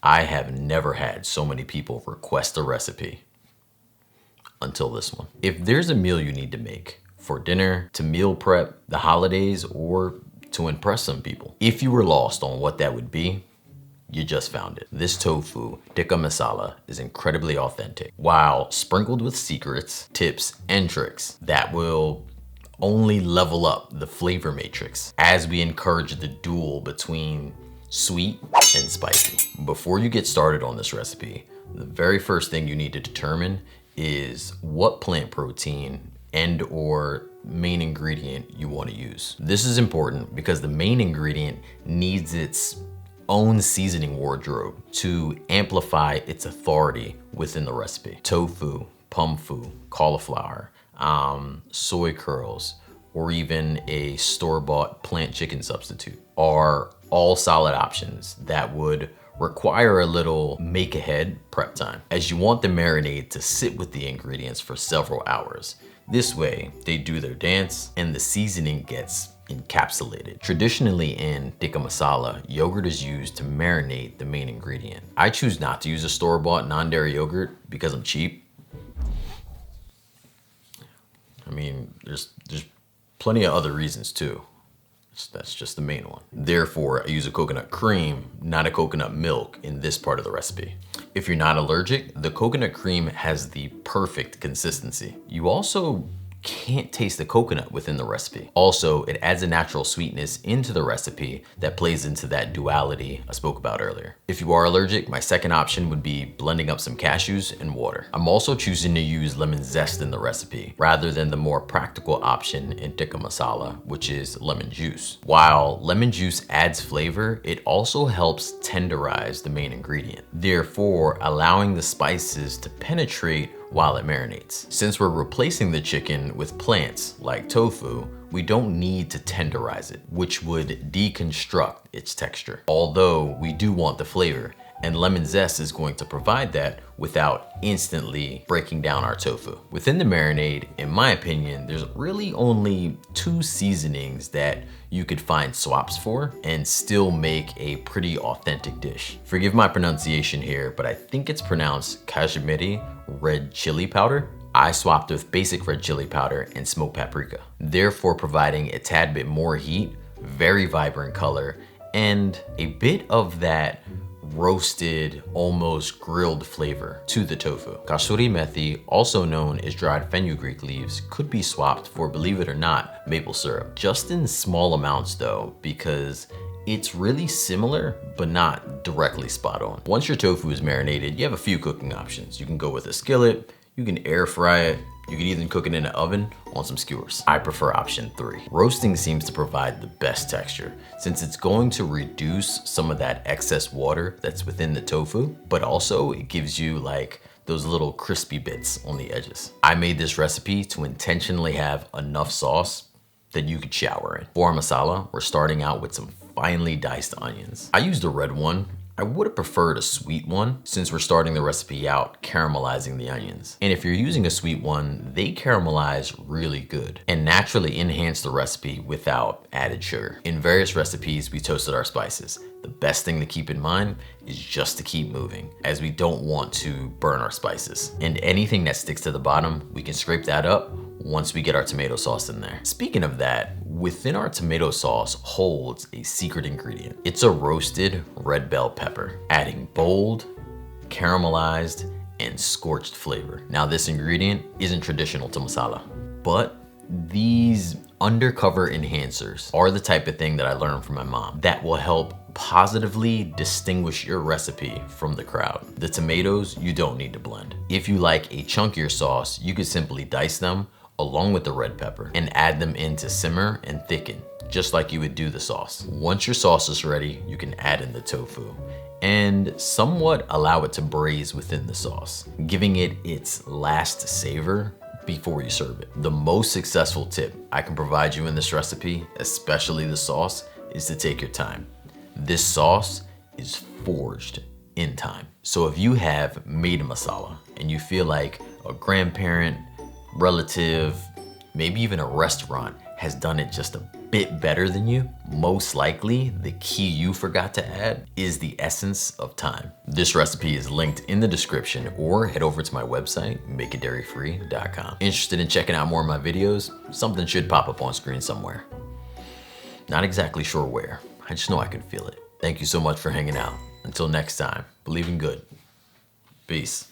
I have never had so many people request a recipe until this one. If there's a meal you need to make for dinner, to meal prep, the holidays, or to impress some people, if you were lost on what that would be, you just found it. This tofu tikka masala is incredibly authentic, while sprinkled with secrets, tips, and tricks that will only level up the flavor matrix as we encourage the duel between sweet and spicy. Before you get started on this recipe, the very first thing you need to determine is what plant protein and or main ingredient you want to use. This is important because the main ingredient needs its own seasoning wardrobe to amplify its authority within the recipe. Tofu, pumfu, cauliflower, soy curls, or even a store-bought plant chicken substitute are all solid options that would require a little make ahead prep time, as you want the marinade to sit with the ingredients for several hours. This way, they do their dance and the seasoning gets encapsulated. Traditionally in tikka masala, yogurt is used to marinate the main ingredient. I choose not to use a store-bought non-dairy yogurt because I'm cheap. I mean, there's plenty of other reasons too. That's just the main one. Therefore, I use a coconut cream, not a coconut milk in this part of the recipe. If you're not allergic, the coconut cream has the perfect consistency. You also can't taste the coconut within the recipe. Also, it adds a natural sweetness into the recipe that plays into that duality I spoke about earlier. If you are allergic, my second option would be blending up some cashews and water. I'm also choosing to use lemon zest in the recipe rather than the more practical option in tikka masala, which is lemon juice. While lemon juice adds flavor, it also helps tenderize the main ingredient, therefore allowing the spices to penetrate while it marinates. Since we're replacing the chicken with plants like tofu, we don't need to tenderize it, which would deconstruct its texture. Although we do want the flavor, and lemon zest is going to provide that without instantly breaking down our tofu. Within the marinade, in my opinion, there's really only 2 seasonings that you could find swaps for and still make a pretty authentic dish. Forgive my pronunciation here, but I think it's pronounced Kashmiri red chili powder. I swapped with basic red chili powder and smoked paprika, therefore providing a tad bit more heat, very vibrant color, and a bit of that roasted, almost grilled flavor to the tofu. Kasuri methi, also known as dried fenugreek leaves, could be swapped for, believe it or not, maple syrup. Just in small amounts though, because it's really similar, but not directly spot on. Once your tofu is marinated, you have a few cooking options. You can go with a skillet, you can air fry it, you can even cook it in an oven on some skewers. I prefer option 3. Roasting seems to provide the best texture since it's going to reduce some of that excess water that's within the tofu, but also it gives you like those little crispy bits on the edges. I made this recipe to intentionally have enough sauce that you could shower in. For our masala, we're starting out with some finely diced onions. I used a red one. I would have preferred a sweet one since we're starting the recipe out caramelizing the onions. And if you're using a sweet one, they caramelize really good and naturally enhance the recipe without added sugar. In various recipes, we toasted our spices. The best thing to keep in mind is just to keep moving, as we don't want to burn our spices. And anything that sticks to the bottom, we can scrape that up once we get our tomato sauce in there. Speaking of that, within our tomato sauce holds a secret ingredient. It's a roasted red bell pepper, adding bold, caramelized, and scorched flavor. Now this ingredient isn't traditional to masala, but these undercover enhancers are the type of thing that I learned from my mom that will help positively distinguish your recipe from the crowd. The tomatoes, you don't need to blend. If you like a chunkier sauce, you could simply dice them along with the red pepper and add them in to simmer and thicken, just like you would do the sauce. Once your sauce is ready, you can add in the tofu and somewhat allow it to braise within the sauce, giving it its last savor before you serve it. The most successful tip I can provide you in this recipe, especially the sauce, is to take your time. This sauce is forged in time. So if you have made a masala and you feel like a grandparent, relative, maybe even a restaurant has done it just a bit better than you, most likely the key you forgot to add is the essence of time. This recipe is linked in the description, or head over to my website, makeitdairyfree.com. Interested in checking out more of my videos? Something should pop up on screen somewhere. Not exactly sure where, I just know I can feel it. Thank you so much for hanging out. Until next time, believe in good. Peace.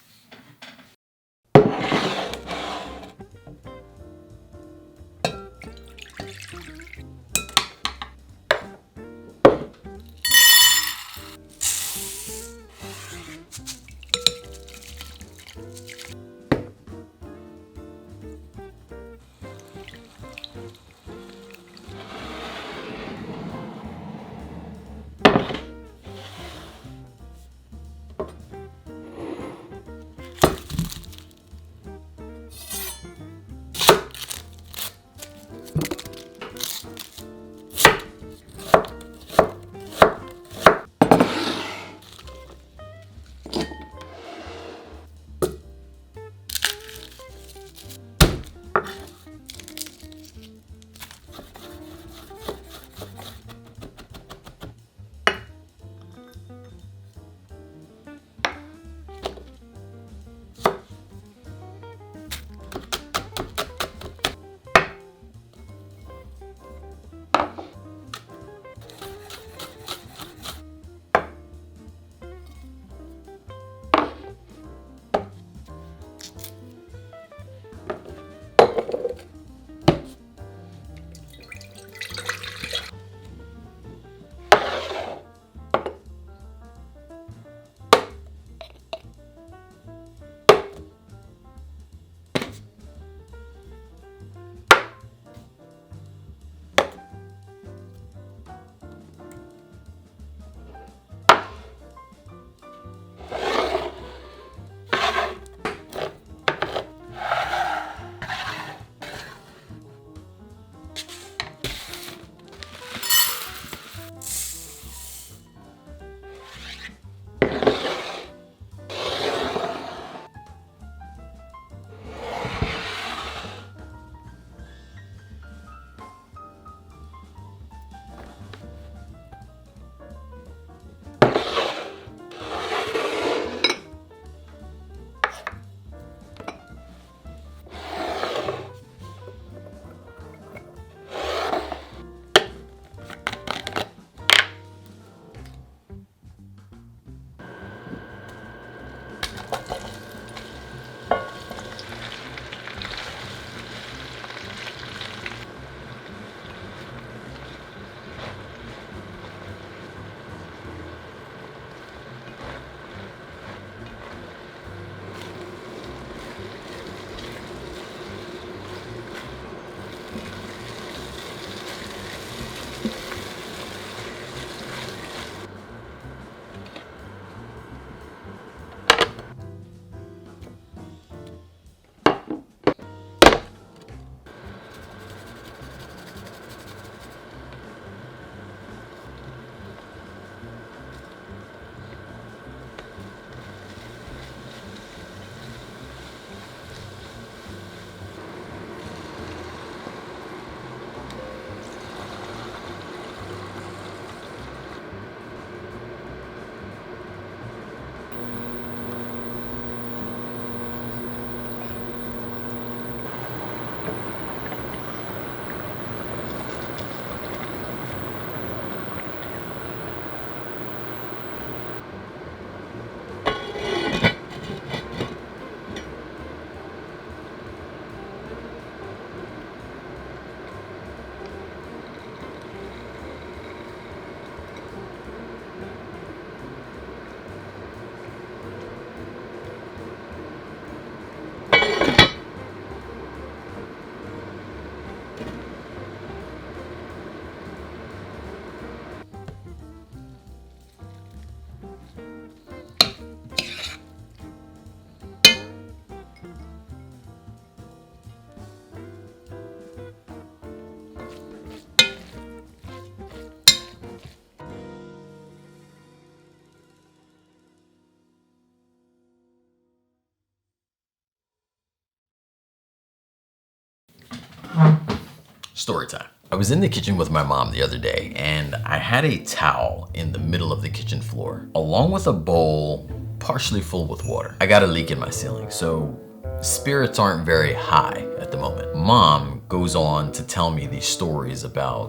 Story time. I was in the kitchen with my mom the other day and I had a towel in the middle of the kitchen floor, along with a bowl partially full with water. I got a leak in my ceiling, so spirits aren't very high at the moment. Mom goes on to tell me these stories about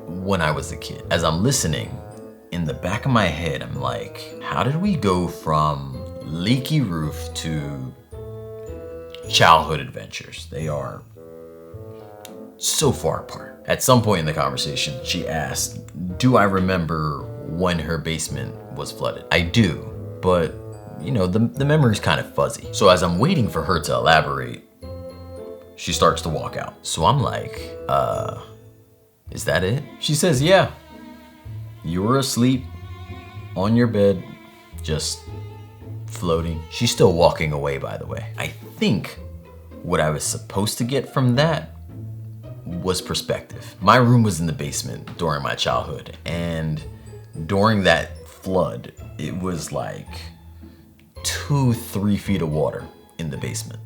when I was a kid. As I'm listening, in the back of my head, I'm like, how did we go from leaky roof to childhood adventures? They are so far apart. At some point in the conversation, she asked, do I remember when her basement was flooded? I do, but you know, the memory's kind of fuzzy. So as I'm waiting for her to elaborate, she starts to walk out. So I'm like, is that it? She says, yeah. You were asleep on your bed, just floating. She's still walking away, by the way. I think what I was supposed to get from that was perspective. My room was in the basement during my childhood, and during that flood, it was like 2-3 feet of water in the basement.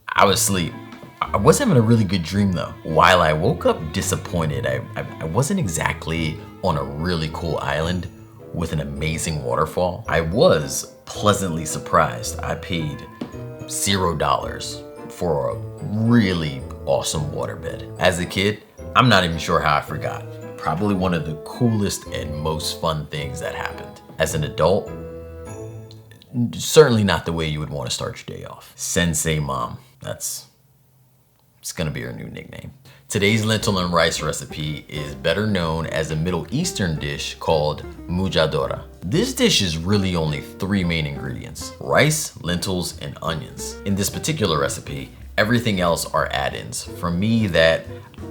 I was asleep. I was having a really good dream though. While I woke up disappointed, I wasn't exactly on a really cool island with an amazing waterfall. I was pleasantly surprised. I paid $0 for a really awesome waterbed. As a kid, I'm not even sure how I forgot. Probably one of the coolest and most fun things that happened. As an adult, certainly not the way you would want to start your day off. Sensei Mom, it's gonna be her new nickname. Today's lentil and rice recipe is better known as a Middle Eastern dish called mujadara. This dish is really only 3 main ingredients: rice, lentils, and onions. In this particular recipe, everything else are add-ins. For me, that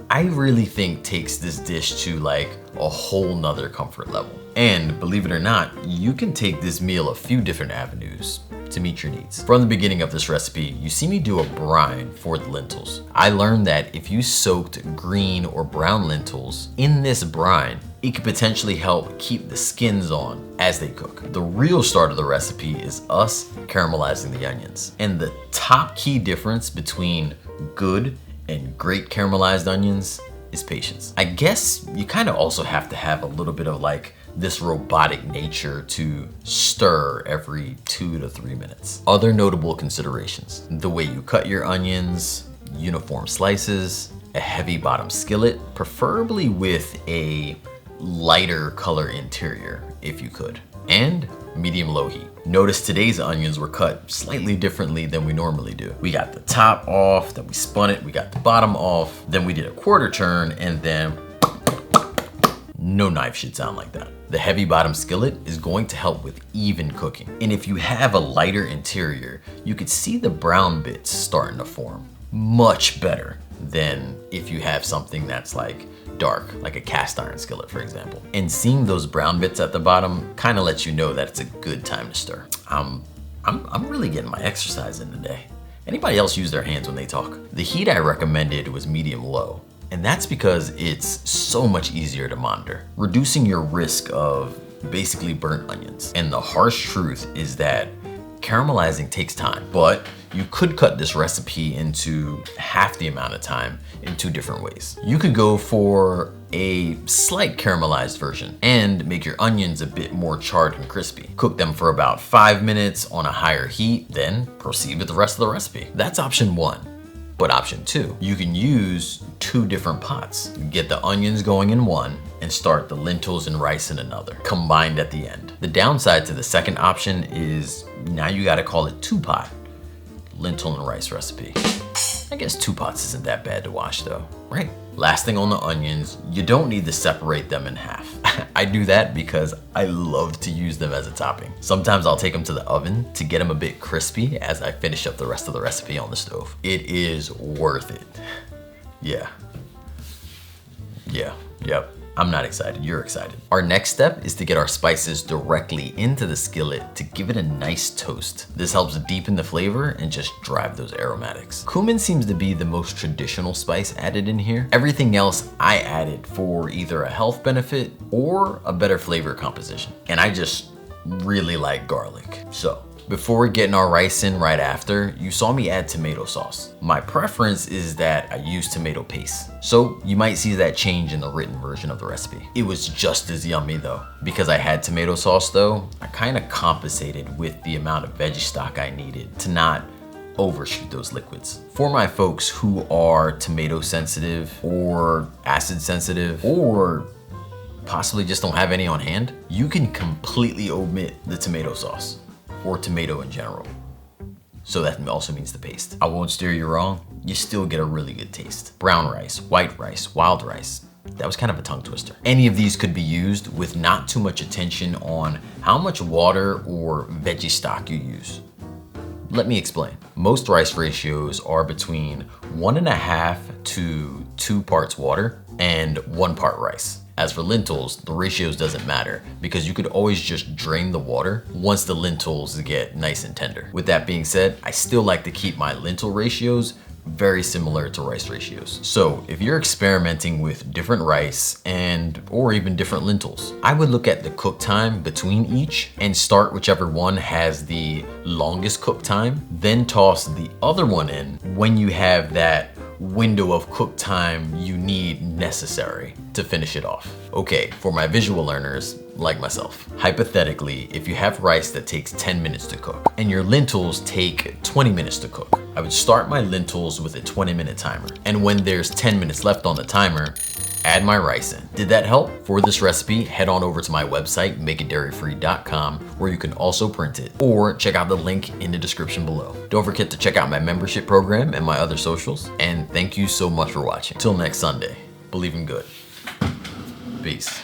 I really think takes this dish to like a whole nother comfort level. And believe it or not, you can take this meal a few different avenues to meet your needs. From the beginning of this recipe, you see me do a brine for the lentils. I learned that if you soaked green or brown lentils in this brine, it could potentially help keep the skins on as they cook. The real start of the recipe is us caramelizing the onions. And the top key difference between good and great caramelized onions is patience. I guess you kind of also have to have a little bit of like this robotic nature to stir every 2 to 3 minutes. Other notable considerations: the way you cut your onions, uniform slices, a heavy bottom skillet, preferably with a lighter color interior if you could, and medium-low heat. Notice today's onions were cut slightly differently than we normally do. We got the top off, then we spun it, we got the bottom off, then we did a quarter turn, and then no knife should sound like that. The heavy bottom skillet is going to help with even cooking. And if you have a lighter interior, you could see the brown bits starting to form much better than if you have something that's like dark, like a cast iron skillet, for example. And seeing those brown bits at the bottom kind of lets you know that it's a good time to stir. I'm really getting my exercise in today. Anybody else use their hands when they talk? The heat I recommended was medium-low. And that's because it's so much easier to monitor, reducing your risk of basically burnt onions. And the harsh truth is that caramelizing takes time, but you could cut this recipe into half the amount of time in 2 different ways. You could go for a slight caramelized version and make your onions a bit more charred and crispy. Cook them for about 5 minutes on a higher heat, then proceed with the rest of the recipe. That's option 1. But option 2, you can use 2 different pots. Get the onions going in one and start the lentils and rice in another, combined at the end. The downside to the second option is now you gotta call it 2-pot lentil and rice recipe. I guess 2 pots isn't that bad to wash though, right? Last thing on the onions, you don't need to separate them in half. I do that because I love to use them as a topping. Sometimes I'll take them to the oven to get them a bit crispy as I finish up the rest of the recipe on the stove. It is worth it. Yep. I'm not excited, you're excited. Our next step is to get our spices directly into the skillet to give it a nice toast. This helps deepen the flavor and just drive those aromatics. Cumin seems to be the most traditional spice added in here. Everything else I added for either a health benefit or a better flavor composition. And I just really like garlic. So Before getting our rice in right after, you saw me add tomato sauce. My preference is that I use tomato paste, so you might see that change in the written version of the recipe. It was just as yummy though. Because I had tomato sauce though, I kind of compensated with the amount of veggie stock I needed to not overshoot those liquids. For my folks who are tomato sensitive or acid sensitive or possibly just don't have any on hand, you can completely omit the tomato sauce or tomato in general. So that also means the paste. I won't steer you wrong, you still get a really good taste. Brown rice, white rice, wild rice. That was kind of a tongue twister. Any of these could be used with not too much attention on how much water or veggie stock you use. Let me explain. Most rice ratios are between 1.5 to 2 parts water and 1 part rice. As for lentils, the ratios doesn't matter because you could always just drain the water once the lentils get nice and tender. With that being said, I still like to keep my lentil ratios very similar to rice ratios. So if you're experimenting with different rice or even different lentils, I would look at the cook time between each and start whichever one has the longest cook time, then toss the other one in when you have that window of cook time you need necessary to finish it off. Okay, for my visual learners like myself, hypothetically, if you have rice that takes 10 minutes to cook and your lentils take 20 minutes to cook, I would start my lentils with a 20-minute timer. And when there's 10 minutes left on the timer, add my rice in. Did that help? For this recipe, head on over to my website, makeitdairyfree.com, where you can also print it, or check out the link in the description below. Don't forget to check out my membership program and my other socials, and thank you so much for watching. Till next Sunday, believe in good. Peace.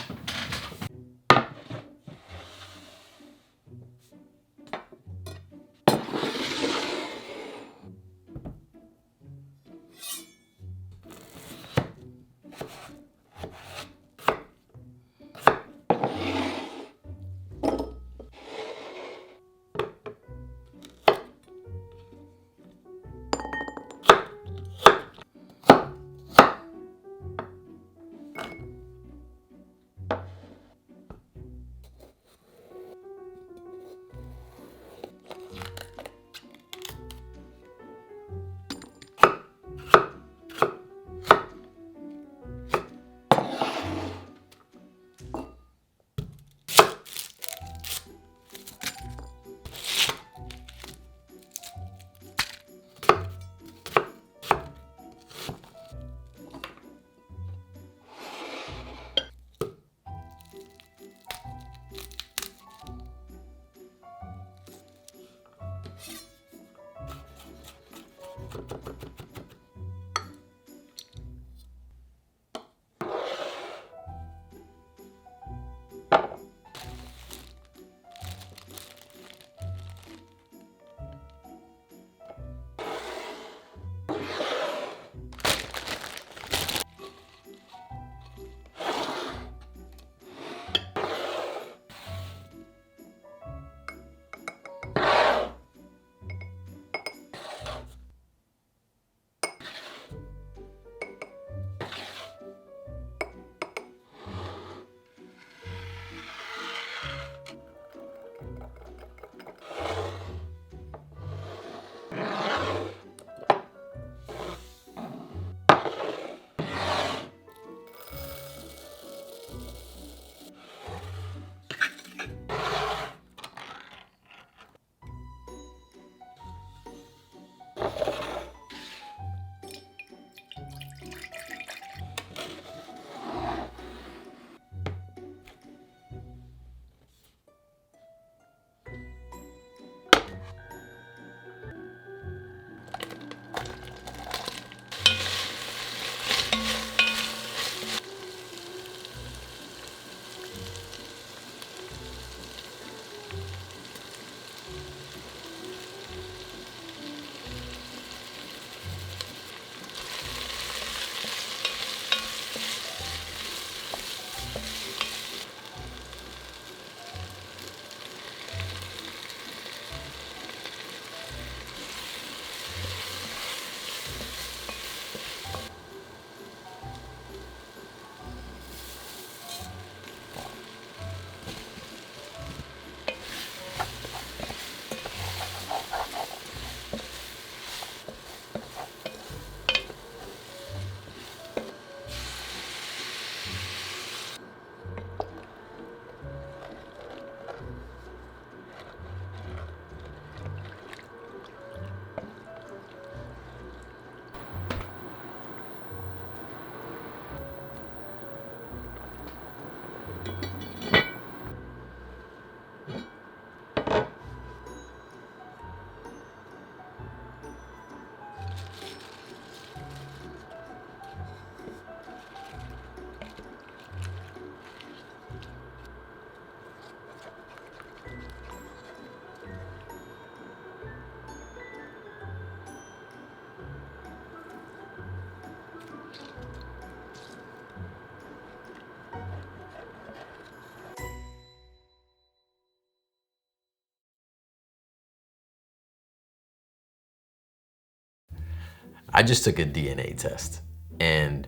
I just took a DNA test and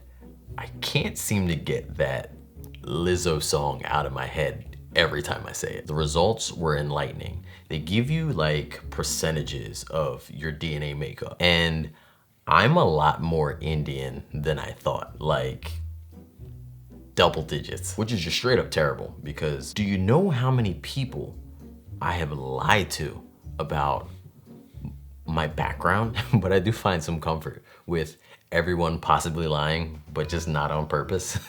I can't seem to get that Lizzo song out of my head every time I say it. The results were enlightening. They give you like percentages of your DNA makeup, and I'm a lot more Indian than I thought, like double digits, which is just straight up terrible, because do you know how many people I have lied to about my background? But I do find some comfort with everyone possibly lying, but just not on purpose.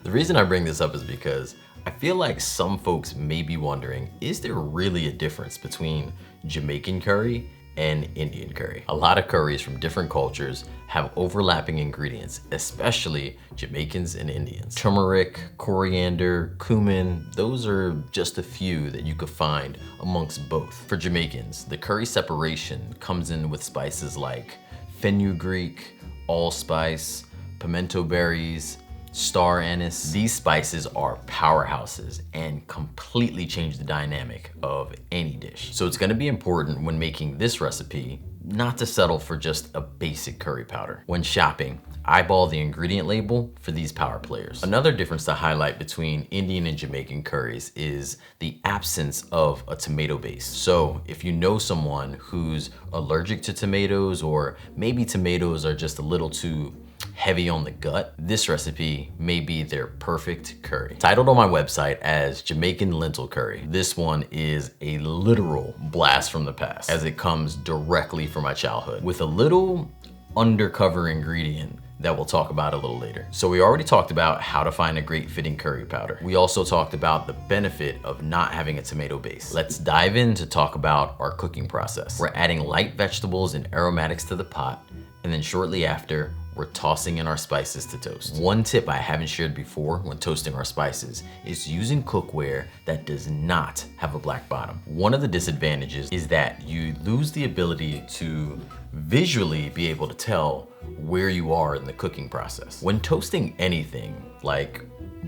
The reason I bring this up is because I feel like some folks may be wondering, is there really a difference between Jamaican curry and Indian curry? A lot of curries from different cultures have overlapping ingredients, especially Jamaicans and Indians. Turmeric, coriander, cumin, those are just a few that you could find amongst both. For Jamaicans, the curry separation comes in with spices like fenugreek, allspice, pimento berries, star anise. These spices are powerhouses and completely change the dynamic of any dish. So it's gonna be important when making this recipe not to settle for just a basic curry powder. When shopping, eyeball the ingredient label for these power players. Another difference to highlight between Indian and Jamaican curries is the absence of a tomato base. So if you know someone who's allergic to tomatoes, or maybe tomatoes are just a little too heavy on the gut, this recipe may be their perfect curry. Titled on my website as Jamaican lentil curry, this one is a literal blast from the past, as it comes directly from my childhood with a little undercover ingredient that we'll talk about a little later. So we already talked about how to find a great fitting curry powder. We also talked about the benefit of not having a tomato base. Let's dive in to talk about our cooking process. We're adding light vegetables and aromatics to the pot, and then shortly after, we're tossing in our spices to toast. One tip I haven't shared before when toasting our spices is using cookware that does not have a black bottom. One of the disadvantages is that you lose the ability to visually be able to tell where you are in the cooking process. When toasting anything, like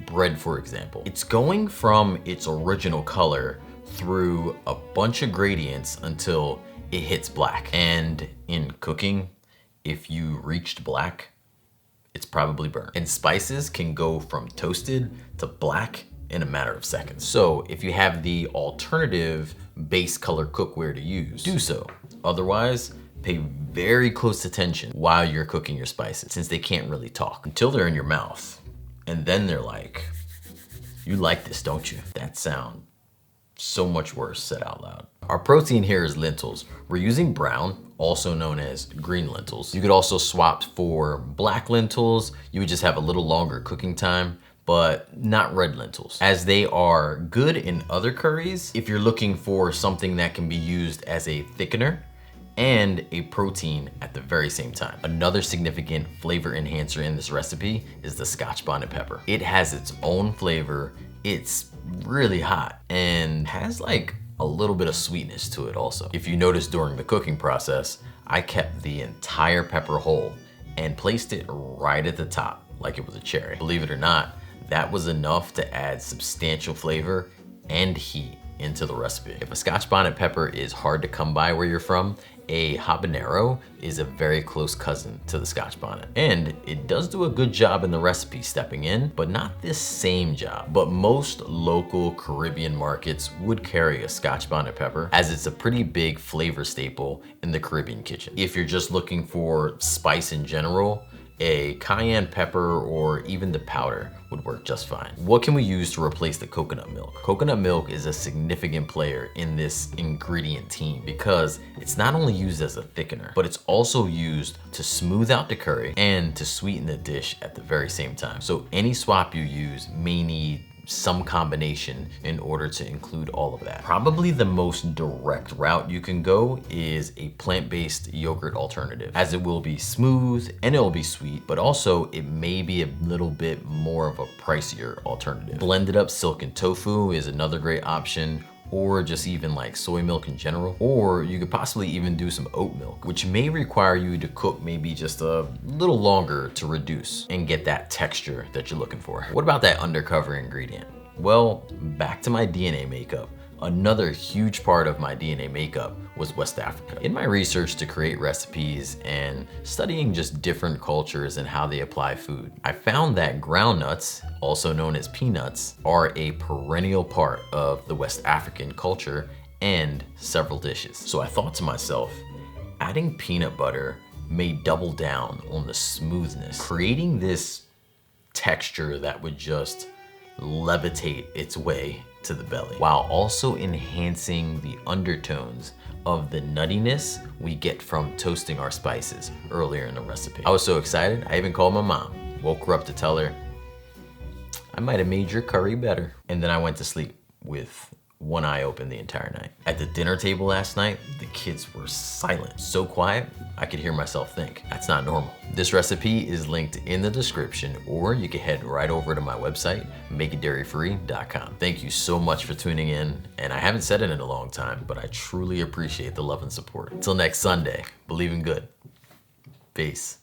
bread for example, it's going from its original color through a bunch of gradients until it hits black. And in cooking, if you reached black, it's probably burnt. And spices can go from toasted to black in a matter of seconds. So if you have the alternative base color cookware to use, do so. Otherwise, pay very close attention while you're cooking your spices, since they can't really talk until they're in your mouth. And then they're like, "You like this, don't you?" That sound so much worse said out loud. Our protein here is lentils. We're using brown, also known as green lentils. You could also swap for black lentils. You would just have a little longer cooking time, but not red lentils, as they are good in other curries if you're looking for something that can be used as a thickener and a protein at the very same time. Another significant flavor enhancer in this recipe is the Scotch bonnet pepper. It has its own flavor. It's really hot and has like a little bit of sweetness to it also. If you notice during the cooking process, I kept the entire pepper whole and placed it right at the top like it was a cherry. Believe it or not, that was enough to add substantial flavor and heat into the recipe. If a Scotch bonnet pepper is hard to come by where you're from, a habanero is a very close cousin to the Scotch bonnet. And it does do a good job in the recipe stepping in, but not this same job. But most local Caribbean markets would carry a Scotch bonnet pepper, as it's a pretty big flavor staple in the Caribbean kitchen. If you're just looking for spice in general, a cayenne pepper or even the powder would work just fine. What can we use to replace the coconut milk? Coconut milk is a significant player in this ingredient team because it's not only used as a thickener, but it's also used to smooth out the curry and to sweeten the dish at the very same time. So any swap you use may need some combination in order to include all of that. Probably the most direct route you can go is a plant-based yogurt alternative, as it will be smooth and it'll be sweet, but also it may be a little bit more of a pricier alternative. Blended up silken tofu is another great option, or just even like soy milk in general. Or you could possibly even do some oat milk, which may require you to cook maybe just a little longer to reduce and get that texture that you're looking for. What about that undercover ingredient? Well, back to my DNA makeup. Another huge part of my DNA makeup was West Africa. In my research to create recipes and studying just different cultures and how they apply food, I found that groundnuts, also known as peanuts, are a perennial part of the West African culture and several dishes. So I thought to myself, adding peanut butter may double down on the smoothness, creating this texture that would just levitate its way to the belly, while also enhancing the undertones of the nuttiness we get from toasting our spices earlier in the recipe. I was so excited, I even called my mom, woke her up to tell her, I might have made your curry better. And then I went to sleep with one eye open the entire night. At the dinner table last night, the kids were silent. So quiet, I could hear myself think. That's not normal. This recipe is linked in the description, or you can head right over to my website, makeitdairyfree.com. Thank you so much for tuning in, and I haven't said it in a long time, but I truly appreciate the love and support. Until next Sunday, believe in good. Peace.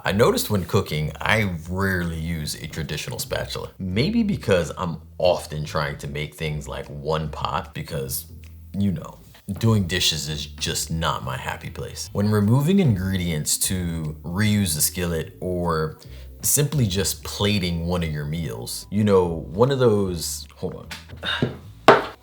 I noticed when cooking, I rarely use a traditional spatula. Maybe because I'm often trying to make things like one pot because, you know, doing dishes is just not my happy place. When removing ingredients to reuse the skillet or simply just plating one of your meals, you know, one of those,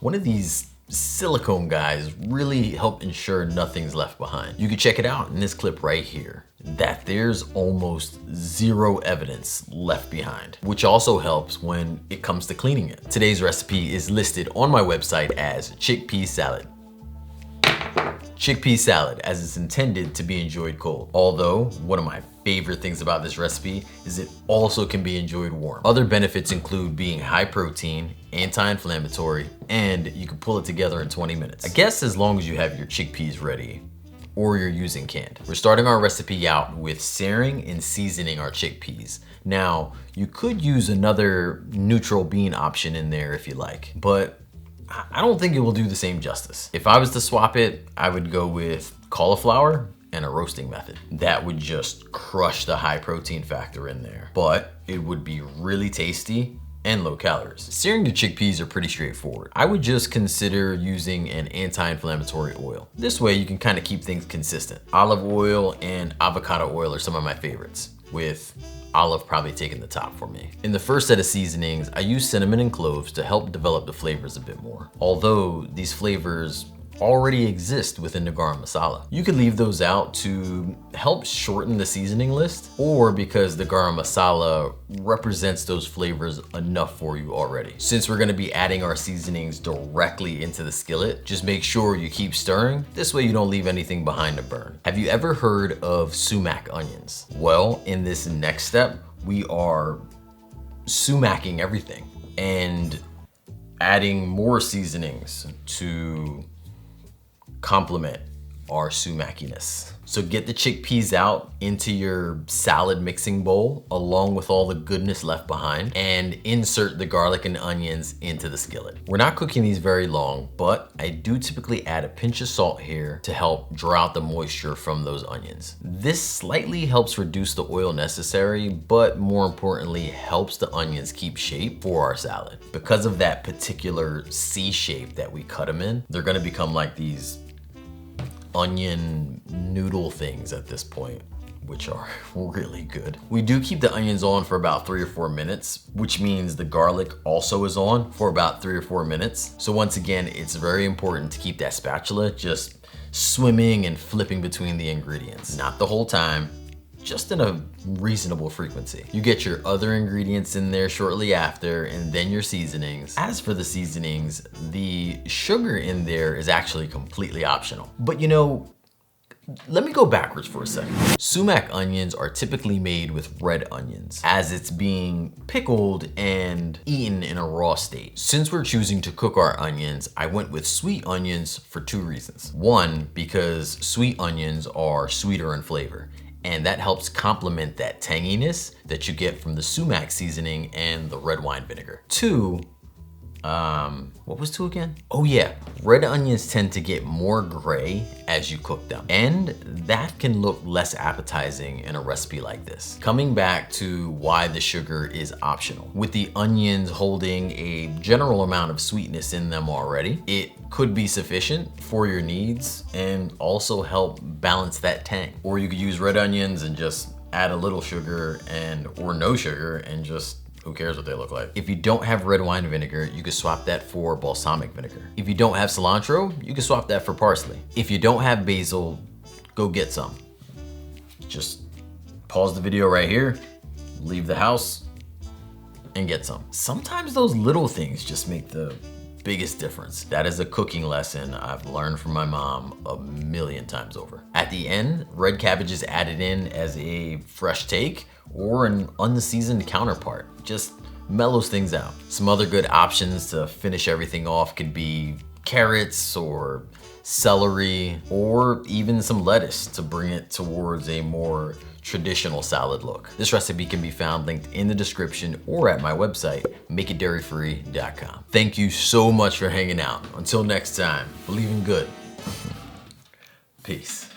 one of these silicone guys really help ensure nothing's left behind. You can check it out in this clip right here, that there's almost zero evidence left behind, which also helps when it comes to cleaning it. Today's recipe is listed on my website as chickpea salad. Chickpea salad, as it's intended to be enjoyed cold. Although, one of my favorite things about this recipe is it also can be enjoyed warm. Other benefits include being high protein, anti-inflammatory, and you can pull it together in 20 minutes. I guess as long as you have your chickpeas ready, or you're using canned. We're starting our recipe out with searing and seasoning our chickpeas. Now, you could use another neutral bean option in there if you like, but I don't think it will do the same justice. If I was to swap it, I would go with cauliflower and a roasting method. That would just crush the high protein factor in there, but it would be really tasty and low calories. Searing your chickpeas are pretty straightforward. I would just consider using an anti-inflammatory oil. This way you can kind of keep things consistent. Olive oil and avocado oil are some of my favorites, with olive probably taking the top for me. In the first set of seasonings, I use cinnamon and cloves to help develop the flavors a bit more. Although these flavors already exist within the garam masala. You could leave those out to help shorten the seasoning list, or because the garam masala represents those flavors enough for you already. Since we're gonna be adding our seasonings directly into the skillet, just make sure you keep stirring. This way you don't leave anything behind to burn. Have you ever heard of sumac onions? Well, in this next step, we are sumacing everything and adding more seasonings to complement our sumaciness. So get the chickpeas out into your salad mixing bowl along with all the goodness left behind, and insert the garlic and onions into the skillet. We're not cooking these very long, but I do typically add a pinch of salt here to help draw out the moisture from those onions. This slightly helps reduce the oil necessary, but more importantly, helps the onions keep shape for our salad. Because of that particular C shape that we cut them in, they're gonna become like these onion noodle things at this point, which are really good. We do keep the onions on for about 3 or 4 minutes, which means the garlic also is on for about 3 or 4 minutes. So once again, it's very important to keep that spatula just swimming and flipping between the ingredients. Not the whole time, just in a reasonable frequency. You get your other ingredients in there shortly after, and then your seasonings. As for the seasonings, the sugar in there is actually completely optional. But you know, let me go backwards for a second. Sumac onions are typically made with red onions, as it's being pickled and eaten in a raw state. Since we're choosing to cook our onions, I went with sweet onions for 2 reasons. One, because sweet onions are sweeter in flavor, and that helps complement that tanginess that you get from the sumac seasoning and the red wine vinegar. 2, what was 2 again? Oh yeah, red onions tend to get more gray as you cook them, and that can look less appetizing in a recipe like this. Coming back to why the sugar is optional. With the onions holding a general amount of sweetness in them already, it could be sufficient for your needs and also help balance that tang. Or you could use red onions and just add a little sugar or no sugar, and just who cares what they look like. If you don't have red wine vinegar, you can swap that for balsamic vinegar. If you don't have cilantro, you can swap that for parsley. If you don't have basil, go get some. Just pause the video right here, leave the house, and get some. Sometimes those little things just make the biggest difference. That is a cooking lesson I've learned from my mom a million times over. At the end, red cabbage is added in as a fresh take or an unseasoned counterpart. Just mellows things out. Some other good options to finish everything off could be carrots or celery, or even some lettuce to bring it towards a more traditional salad look. This recipe can be found linked in the description or at my website, makeitdairyfree.com. Thank you so much for hanging out. Until next time, believe in good. Peace.